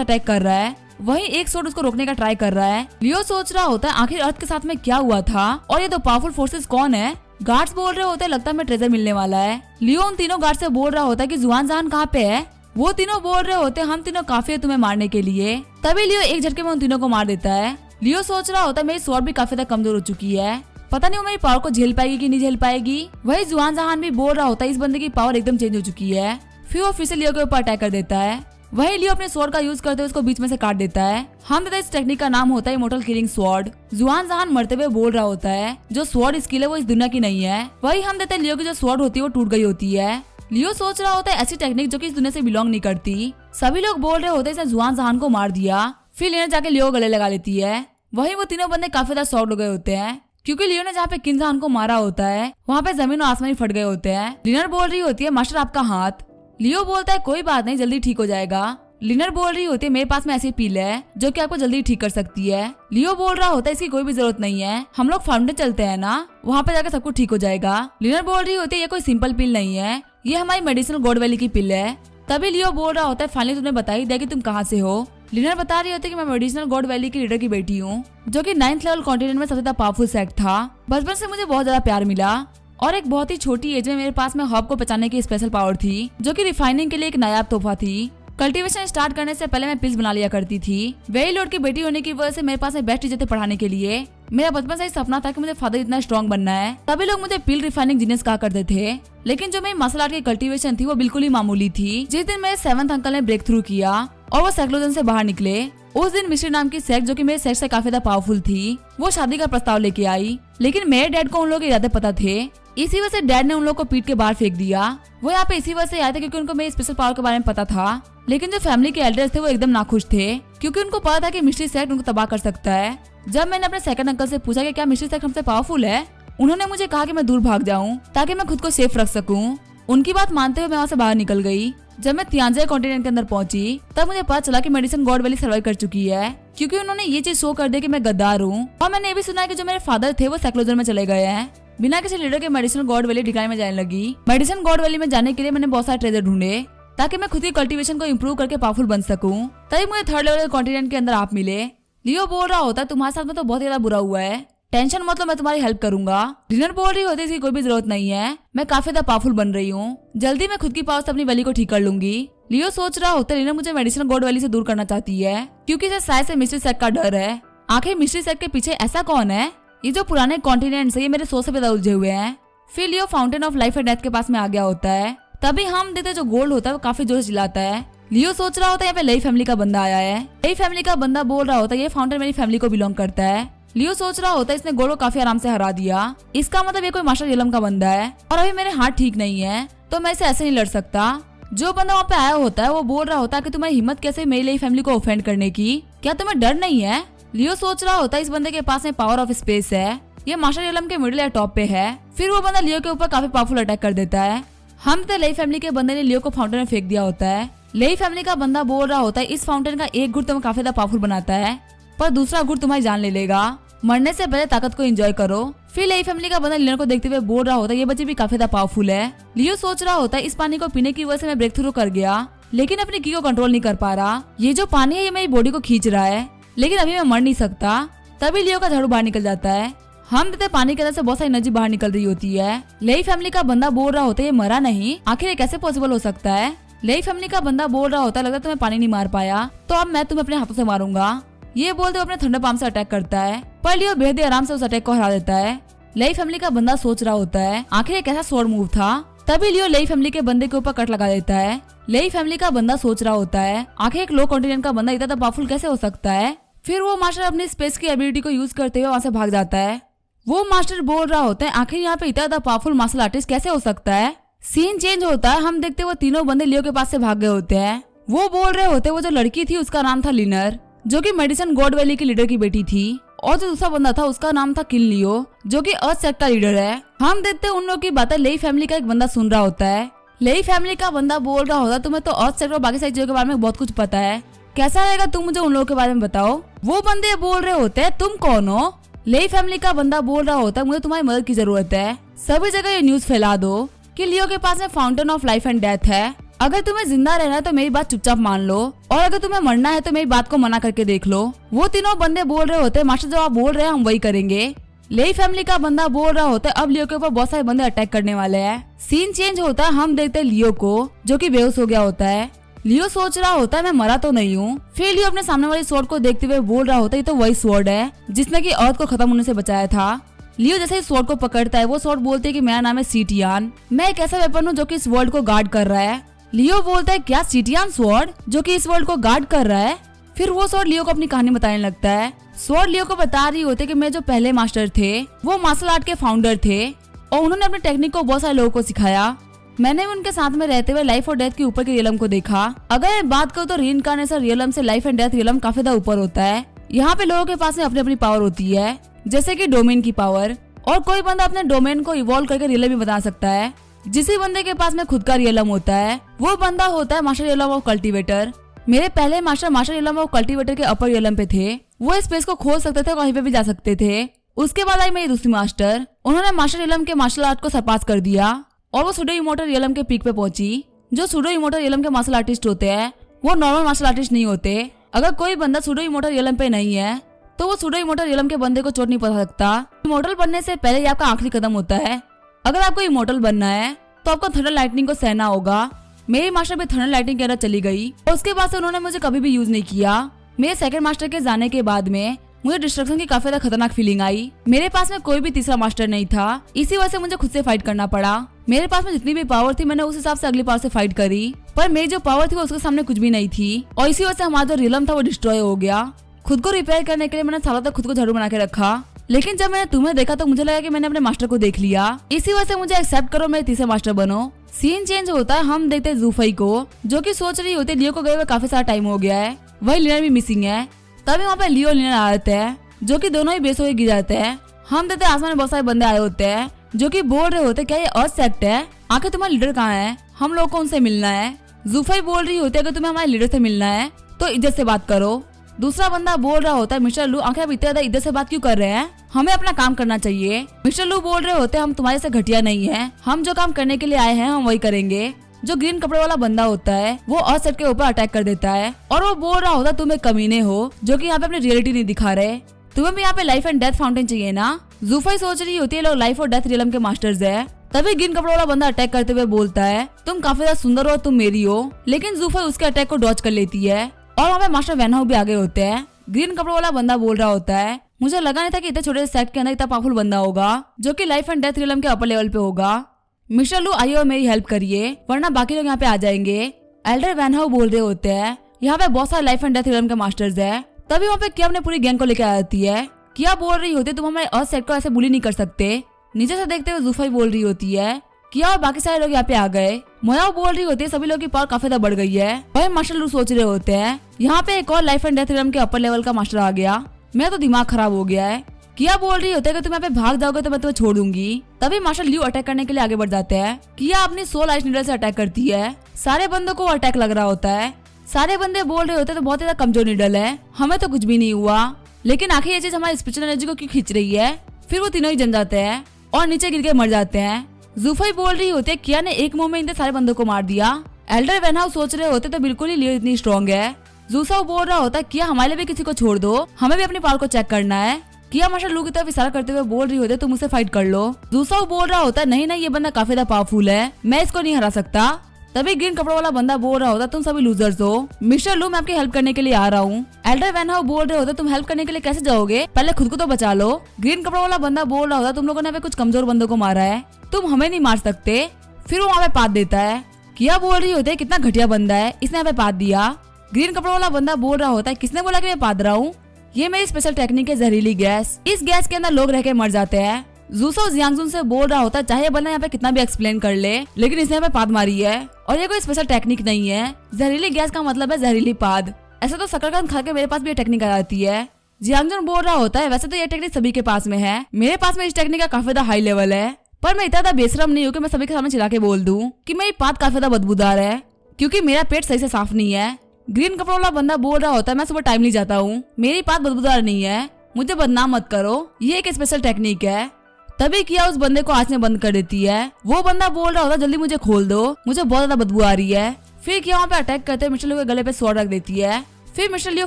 अटैक कर रहा है, वहीं एक स्वॉर्ड उसको रोकने का ट्राई कर रहा है। लियो सोच रहा होता है आखिर अर्थ के साथ में क्या हुआ था और ये दो पावरफुल फोर्सेस कौन है? गार्ड्स बोल रहे होते हैं लगता है हमें ट्रेजर मिलने वाला है। लियो उन तीनों गार्ड से बोल रहा होता है कि जुआन जहान कहाँ पे है? वो तीनों बोल रहे होते हैं हम तीनों काफी है तुम्हें मारने के लिए। तभी लियो एक झटके में उन तीनों को मार देता है। लियो सोच रहा होता है मेरी स्वॉर्ड भी काफी ज्यादा कमजोर हो चुकी है, पता नहीं वो मेरी पावर को झेल पाएगी कि नहीं झेल पाएगी। वही जुआन जहान भी बोल रहा होता है इस बंदे की पावर एकदम चेंज हो चुकी है। फिर वो फिर से लियो के ऊपर अटैक कर देता है। वही लियो अपने स्वॉर्ड का यूज करते हुए उसको बीच में से काट देता है। हम देते इस टेक्निक का नाम होता है इमोर्टल किलिंग स्वॉर्ड। जुआन जहान मरते हुए बोल रहा होता है जो स्वॉर्ड स्किल है वो इस दुनिया की नहीं है। वही हम देते लियो की जो स्वॉर्ड होती है वो टूट गई होती है। लियो सोच रहा होता है ऐसी टेक्निक जो कि इस दुनिया से बिलोंग नहीं करती। सभी लोग बोल रहे होते हैं इसने जुआन जहान को मार दिया। फिर लियो जाके लियो गले लगा लेती है। वही वो तीनों बंदे काफी ज्यादा शॉक्ड हो गए होते हैं क्योंकि लियो ने जहाँ पे किन जहान को मारा होता है वहाँ पे जमीन और आसमान फट गए होते हैं। लिनर बोल रही होती है मास्टर आपका हाथ। लियो बोलता है कोई बात नहीं जल्दी ठीक हो जाएगा। लिनर बोल रही होती है मेरे पास में ऐसी पील है जो कि आपको जल्दी ठीक कर सकती है। लियो बोल रहा होता है इसकी कोई भी जरूरत नहीं है, हम लोग फाउंटेन चलते हैं ना, वहाँ पे जाकर सब कुछ ठीक हो जाएगा। लिनर बोल रही होती है ये कोई सिंपल पिल नहीं है, ये हमारी मेडिसिनल गॉड वैली की पिल है। तभी लियो बोल रहा होता है फाइनली तुमने बता ही दिया कि तुम कहाँ से हो। लिनर बता रही होती है कि मैं मेडिसिनल गॉड वैली की लीडर की बेटी हूँ जो कि 9th लेवल कॉन्टिनेंट में सबसे ज्यादा पावरफुल सेक्ट था। बचपन से मुझे बहुत ज्यादा प्यार मिला और एक बहुत ही छोटी एज में मेरे पास में हर्ब को पहचानने की स्पेशल पावर थी जो कि रिफाइनिंग के लिए एक नायाब तोहफा थी। कल्टीवेशन स्टार्ट करने से पहले मैं पिल्स बना लिया करती थी। वेरी लॉर्ड की बेटी होने की वजह से मेरे पास में बेस्ट टीचर थे पढ़ाने के लिए। मेरा बचपन से ही सपना था कि मुझे फादर इतना स्ट्रॉन्ग बनना है। तभी लोग मुझे पिल रिफाइनिंग जीनियस कहा करते थे, लेकिन जो मेरी मार्शल आर्ट की कल्टीवेशन थी वो बिल्कुल ही मामूली थी। जिस दिन मेरे 7th अंकल ने ब्रेक थ्रू किया और वो सेक्लोजन से बाहर निकले, उस दिन मिस्ट्री नाम की सेक्ट जो कि मेरे सेक्ट से काफी ज्यादा पावरफुल थी वो शादी का प्रस्ताव लेके आई। लेकिन मेरे डैड को उन लोगों के इरादे पता थे, इसी वजह से डैड ने उन लोगों को पीट के बाहर फेंक दिया। वो यहाँ पे इसी वजह से आए थे क्योंकि उनको मेरी स्पेशल पावर के बारे में पता था। लेकिन जो फैमिली के एल्डर्स थे वो एकदम नाखुश थे क्योंकि उनको पता था कि मिस्ट्री सेक्ट उनको तबाह कर सकता है। जब मैंने अपने सेकंड अंकल से पूछा कि क्या मिस्ट्री सेक्ट हमसे पावरफुल है, उन्होंने मुझे कहा कि मैं दूर भाग जाऊं ताकि मैं खुद को सेफ रख सकूं। उनकी बात मानते हुए मैं वहाँ से बाहर निकल गई। जब मैं तियांजे कॉन्टिनेंट के अंदर पहुंची तब मुझे पता चला कि मेडिसिन गॉड वैली सर्वाइव कर चुकी है क्योंकि उन्होंने ये चीज शो कर दी कि मैं गद्दार हूँ। और मैंने ये भी सुना है कि जो मेरे फादर थे वो सेक्लोजन में चले गए हैं। बिना किसी लीडर के मेडिसिन गॉड वैली डिक्लाइन में जाने लगी। मेडिसिन गॉड वैली में जाने के लिए मैंने बहुत सारे ट्रेजर ढूंढे ताकि मैं खुद की कल्टीवेशन को इम्प्रूव करके पावरफुल बन सकूं। तभी मुझे 3rd लेवल के कॉन्टिनेंट के अंदर आप मिले। लियो बोल रहा होता है तुम्हारे साथ में तो बहुत ज्यादा बुरा हुआ है, टेंशन मत लो मैं तुम्हारी हेल्प करूंगा। लिनर बोल रही होती इसकी कोई भी जरूरत नहीं है, मैं काफी ज्यादा पावरफुल बन रही हूँ, जल्दी मैं खुद की पावर से अपनी वैली को ठीक कर लूंगी। लियो सोच रहा होता है लिनर मुझे मेडिसिनल गॉड वैली से दूर करना चाहती है क्योंकि इसे शायद से मिस्ट्री सेक्ट का डर है। आखिर मिस्ट्री सेक्ट के पीछे ऐसा कौन है? ये जो पुराने कॉन्टिनेंट है ये मेरे सोच से ज्यादा उलझे हुए हैं। फिर Leo fountain of life and death के पास में आ गया होता है। तभी हम देते जो गोल्ड होता है वो काफी जोर से चिल्लाता है लियो सोच रहा होता है यहाँ पे लई फैमिली का बंदा आया है। लई फैमिली का बंदा बोल रहा होता है ये फाउंटेन मेरी फैमिली को बिलोंग करता है। लियो सोच रहा होता है इसने गोड को काफी आराम से हरा दिया, इसका मतलब ये कोई मास्टर रियलम का बंदा है और अभी मेरे हाथ ठीक नहीं है तो मैं इसे ऐसे नहीं लड़ सकता। जो बंदा वहाँ पे आया होता है वो बोल रहा होता है कि तुम्हारी हिम्मत कैसे मेरी लई फैमिली को ऑफेंड करने की, क्या तुम्हें डर नहीं है। लियो सोच रहा होता है इस बंदे के पास में पावर ऑफ स्पेस है, ये मास्टर रियलम के मिडिल या टॉप पे है। फिर वो बंदा लियो के ऊपर काफी पावरफुल अटैक कर देता है। हम तो लई फैमिली के बंदे ने लियो को फाउंटेन में फेंक दिया होता है। लई फैमिली का बंदा बोल रहा होता है इस फाउंटेन का एक घुट तुम्हें काफी ज्यादा पावरफुल बनाता है पर दूसरा घुट तुम्हारी जान ले लेगा, मरने से पहले ताकत को एंजॉय करो। फिर लई फैमिली का बंदा लियो को देखते हुए बोल रहा होता है ये बच्चे भी काफी ज्यादा पावरफुल है। लियो सोच रहा होता है इस पानी को पीने की वजह से मैं ब्रेक थ्रू कर गया लेकिन अपनी की को कंट्रोल नहीं कर पा रहा, ये जो पानी है ये मेरी बॉडी को खींच रहा है लेकिन अभी मैं मर नहीं सकता। तभी लियो का झाड़ू बाहर निकल जाता है। हम देते पानी के अंदर से बहुत सारी एनर्जी बाहर निकल रही होती है। लई फैमिली का बंदा बोल रहा होता है ये मरा नहीं, आखिर ये कैसे पॉसिबल हो सकता है। लई फैमिली का बंदा बोल रहा होता है लगता है तुम्हें पानी नहीं मार पाया तो अब मैं तुम्हें अपने हाथों से मारूंगा। ये बोलते हुए अपने थंडर पाम से अटैक करता है पर लियो बेहद आराम से उस अटैक को हरा देता है। लई फैमिली का बंदा सोच रहा होता है आखिर ये कैसा स्वॉर्ड मूव था। तभी लियो लई फैमिली के बंदे के ऊपर कट लगा देता है। लई फैमिली का बंदा सोच रहा होता है आखिर एक लो कॉन्टिनेंट का बंदा इतना पावरफुल कैसे हो सकता है। फिर वो मास्टर अपनी स्पेस की एबिलिटी को यूज करते हुए वहाँ से भाग जाता है। वो मास्टर बोल रहा होता है आखिर यहाँ पे इतना पावरफुल मार्शल आर्टिस्ट कैसे हो सकता है। सीन चेंज होता है, हम देखते वो तीनों बंदे लियो के पास से भाग गए होते हैं। वो बोल रहे होते वो जो लड़की थी उसका नाम था लिनर जो कि मेडिसन गॉड वैली की लीडर की बेटी थी और जो दूसरा बंदा था उसका नाम था किन लियो जो कि अर्थ सेक्ट का लीडर है। हम देखते उन लोगों की बातें लई फैमिली का एक बंदा सुन रहा होता है। लई फैमिली का बंदा बोल रहा होता तुम्हें तो अर्थ सेक्ट और बाकी सारी चीजों के बारे में बहुत कुछ पता है, कैसा रहेगा तुम मुझे उन लोगों के बारे में बताओ। वो बंदे बोल रहे होते हैं तुम कौन हो। लई फैमिली का बंदा बोल रहा होता है मुझे तुम्हारी मदद की जरूरत है, सभी जगह ये न्यूज फैला दो कि लियो के पास में fountain of life and death है। अगर तुम्हें जिंदा रहना है तो मेरी बात चुपचाप मान लो और अगर तुम्हें मरना है तो मेरी बात को मना करके देख लो। वो तीनों बंदे बोल रहे होते हैं मास्टर जो आप बोल रहे हैं हम वही करेंगे। लई फैमिली का बंदा बोल रहा होता है अब लियो के ऊपर बहुत सारे बंदे अटैक करने वाले हैं। सीन चेंज होता है, हम देखते हैं लियो को जो कि बेहोश हो गया होता है। लियो सोच रहा होता है मैं मरा तो नहीं हूँ। फिर लियो अपने सामने वाली स्वॉर्ड को देखते हुए बोल रहा होता है ये तो वही स्वॉर्ड है जिसने की अर्थ को खत्म होने से बचाया था। लियो जैसे ही स्वॉर्ड को पकड़ता है वो स्वॉर्ड बोलते है कि मेरा नाम है सीटियान, मैं एक ऐसा वेपन हूँ जो कि इस वर्ल्ड को गार्ड कर रहा है। लियो बोलता है क्या सीटियान स्वॉर्ड जो कि इस वर्ल्ड को गार्ड कर रहा है। फिर वो स्वॉर्ड लियो को अपनी कहानी बताने लगता है। स्वॉर्ड लियो को बता रही होते कि मेरे जो पहले मास्टर थे वो मार्शल आर्ट के फाउंडर थे और उन्होंने अपने टेक्निक को बहुत सारे लोगों को सिखाया। मैंने उनके साथ में रहते हुए लाइफ और डेथ के ऊपर के रियलम को देखा। अगर मैं बात करूँ तो रीइंकार्नेशन रियलम से लाइफ एंड डेथ रियलम काफी ज्यादा ऊपर होता है। यहाँ पे लोगों के पास में अपनी अपनी पावर होती है जैसे कि डोमेन की पावर, और कोई बंदा अपने डोमेन को इवॉल्व करके रियलम भी बता सकता है। जिस बंदे के पास में खुद का रियलम होता है वो बंदा होता है मास्टर रियलम ऑफ कल्टीवेटर। मेरे पहले मास्टर रियलम ऑफ कल्टीवेटर के अपर रियलम पे थे, वो स्पेस को खोल सकते थे, कहीं पे भी जा सकते थे। उसके बाद आई मेरी दूसरी मास्टर, उन्होंने मास्टर रियलम के मार्शल आर्ट को सरपास कर दिया और वो सुडो इमोटल रियलम के पीक पे पहुंची। जो सुडो इमोटल रियलम के मार्शल आर्टिस्ट होते हैं वो नॉर्मल मार्शल आर्टिस्ट नहीं होते। अगर कोई बंदा सुडो इमोटल रियलम पे नहीं है तो वो सुडो इमोटल रियलम के बंदे को चोट नहीं पहुंचा सकता। इमोटल बनने से पहले ये आपका आखिरी कदम होता है। अगर आपको इमोटल बनना है तो आपको थंडर लाइटनिंग को सहना होगा। मेरी मास्टर भी थंडर लाइटनिंग के अंदर चली गई और उसके बाद से उन्होंने मुझे कभी भी यूज नहीं किया। मेरे सेकंड मास्टर के जाने के बाद में मुझे डिस्ट्रक्शन की काफी ज्यादा खतरनाक फीलिंग आई। मेरे पास में कोई भी तीसरा मास्टर नहीं था, इसी वजह से मुझे खुद से फाइट करना पड़ा। मेरे पास में जितनी भी पावर थी मैंने उस हिसाब से अगली पावर से फाइट करी, पर मेरी जो पावर थी वो उसके सामने कुछ भी नहीं थी और इसी वजह से हमारा जो रियलम था वो डिस्ट्रॉय हो गया। खुद को रिपेयर करने के लिए मैंने सालों तक खुद को झाड़ू बना के रखा, लेकिन जब मैंने तुम्हें देखा तो मुझे लगा कि मैंने अपने मास्टर को देख लिया। इसी वजह से मुझे एक्सेप्ट करो, मेरे तीसरे मास्टर बनो। सीन चेंज होता है, हम देखते हैं जूफई को जो कि सोच रही होती है लियो को गए हुए काफी सारा टाइम हो गया है, वही लिनर भी मिसिंग है। तभी वहाँ पे लियो लिनर आ जाते हैं जो कि दोनों ही बेस होकर गिर जाते हैं। हम देखते हैं आसमान में बहुत सारे बंदे आए होते हैं जो कि बोल रहे होते हैं क्या ये अर्थ सेक्ट है, आखिर तुम्हारा लीडर कहाँ है, हम लोग को उनसे मिलना है। जूफई बोल रही होती है अगर तुम्हें हमारे लीडर से मिलना है तो इज्जत से बात करो। दूसरा बंदा बोल रहा होता है मिस्टर लू आखिर आप इतने ज्यादा इज्जत से बात क्यों कर रहे हैं, हमें अपना काम करना चाहिए। मिस्टर लू बोल रहे होते हैं हम तुम्हारे से घटिया नहीं है, हम जो काम करने के लिए आए हैं हम वही करेंगे। जो ग्रीन कपड़े वाला बंदा होता है वो अर्थ सेट के ऊपर अटैक कर देता है और वो बोल रहा होता है तुम एक कमीने हो जो कि यहाँ पे अपनी रियलिटी नहीं दिखा रहे, तुम्हें भी यहाँ पे लाइफ एंड डेथ फाउंटेन चाहिए ना। जूफाई सोच रही होती है लोग लाइफ और डेथ रियलम के मास्टर्स है। तभी ग्रीन कपड़े वाला बंदा अटैक करते हुए बोलता है तुम काफी ज्यादा सुंदर हो, तुम मेरी हो, लेकिन जूफाई उसके अटैक को डॉज कर लेती है और वहाँ पे मास्टर वैनहाउ भी आगे होते हैं। ग्रीन कपड़े वाला बंदा बोल रहा होता है मुझे लगा नहीं था कि इतने छोटे से सेट के अंदर इतना पावरफुल बंदा होगा जो कि लाइफ एंड डेथ रियलम के अपर लेवल पे होगा। मिस्टर लू आइए और मेरी हेल्प करिए वरना बाकी लोग यहाँ पे आ जाएंगे। एल्डर वैनहाउ बोल रहे होते हैं यहाँ पे बहुत सारे लाइफ एंड डेथ थ्योरम के मास्टर्स है। तभी वहाँ पे किया अपने पूरी गैंग को लेकर आ जाती है। किया बोल रही होती है तुम हमारे अर्थ सेट को ऐसे बुली नहीं कर सकते। नीचे से देखते हुए जूफाई बोल रही होती है किया और बाकी सारे लोग यहाँ पे आ गए। मोयाओ बोल रही होती है सभी लोग की पावर काफी ज्यादा बढ़ गई है। वही मास्टर लू सोच रहे होते हैं यहाँ पे एक और लाइफ एंड डेथ थ्योरम के अपर लेवल का मास्टर आ गया, मेरा तो दिमाग खराब हो गया है। किया बोल रही होती है कि तुम यहाँ पे भाग जाओगे तो मैं तुम्हें छोड़ दूंगी। तभी मास्टर ल्यू अटैक करने के लिए आगे बढ़ जाते हैं। किया अपनी सोल आइस नीडल से अटैक करती है। सारे बंदों को अटैक लग रहा होता है। सारे बंदे बोल रहे होते हैं तो बहुत ज्यादा कमजोर नीडल है, हमें तो कुछ भी नहीं हुआ, लेकिन आखिर ये चीज हमारी स्पिरिचुअल एनर्जी को क्यों खींच रही है। फिर वो तीनों ही जम जाते हैं और नीचे गिर के मर जाते हैं। जूफाई बोल रही होती है किया ने एक मुंह में इन सारे बंदों को मार दिया। एल्डर वैनहाउ सोच रहे होते तो बिल्कुल ही लियो इतनी स्ट्रॉन्ग है। जूसाओ बोल रहा होता है किया हमारे लिए भी किसी को छोड़ दो, हमें भी अपनी पावर को चेक करना है। किया मास्टर लू की तरफ इशारा करते हुए बोल रही होती है तुम मुझसे फाइट कर लो। जूसाओ बोल रहा होता है नहीं नहीं ये बंदा काफी ज्यादा पावरफुल है, मैं इसको नहीं हरा सकता। तभी ग्रीन कपड़ों वाला बंदा बोल रहा होता तुम सभी लूजर्स हो, मिस्टर लू मैं आपकी हेल्प करने के लिए आ रहा हूँ। एल्डर वैनहाउ बोल रहे होते तुम हेल्प करने के लिए कैसे जाओगे, पहले खुद को तो बचा लो। ग्रीन कपड़ों वाला बंदा बोल रहा होता तुम लोगों ने अभी कुछ कमजोर बंदों को मारा है, तुम हमें नहीं मार सकते। फिर वो वहाँ पे पात देता है। किया बोल रही होती है कितना घटिया बंदा है, इसने यहाँ पे पात दिया। ग्रीन कपड़ों वाला बंदा बोल रहा होता है किसने बोला कि मैं पात रहा हूँ, ये मेरी स्पेशल टेक्निक है जहरीली गैस, इस गैस के अंदर लोग रह के मर जाते हैं। जूसो जियांगजुन से बोल रहा होता है चाहे बंदा यहाँ पे कितना भी एक्सप्लेन कर ले, लेकिन इसने यहाँ पे पाद मारी है और ये कोई स्पेशल टेक्निक नहीं है। जहरीली गैस का मतलब है जहरीली पाद। ऐसा तो शकरकंद खा के मेरे पास भी ये टेक्निक आ जाती है। जियांगजुन बोल रहा होता है वैसे तो ये टेक्निक सभी के पास में है, मेरे पास में इस टेक्निक का काफी ज्यादा हाई लेवल है, पर मैं इतना बेशरम नहीं हूँ कि मैं सभी के सामने चिल्ला के बोल दूं कि मेरी पाद काफी ज्यादा बदबूदार है, क्योंकि मेरा पेट सही से साफ नहीं है। ग्रीन कपड़ों वाला बंदा बोल रहा होता है मैं सुबह टाइम नहीं जाता हूँ, मेरी पाद बदबूदार नहीं है, मुझे बदनाम मत करो, ये एक स्पेशल टेक्निक है। तभी किया उस बंदे को आंच में बंद कर देती है। वो बंदा बोल रहा होता जल्दी मुझे खोल दो, मुझे बहुत ज्यादा बदबू आ रही है। फिर किया वहाँ पे अटैक करते हुए मिस्टर लियो के गले पे स्वॉर्ड रख देती है। फिर मिस्टर लियो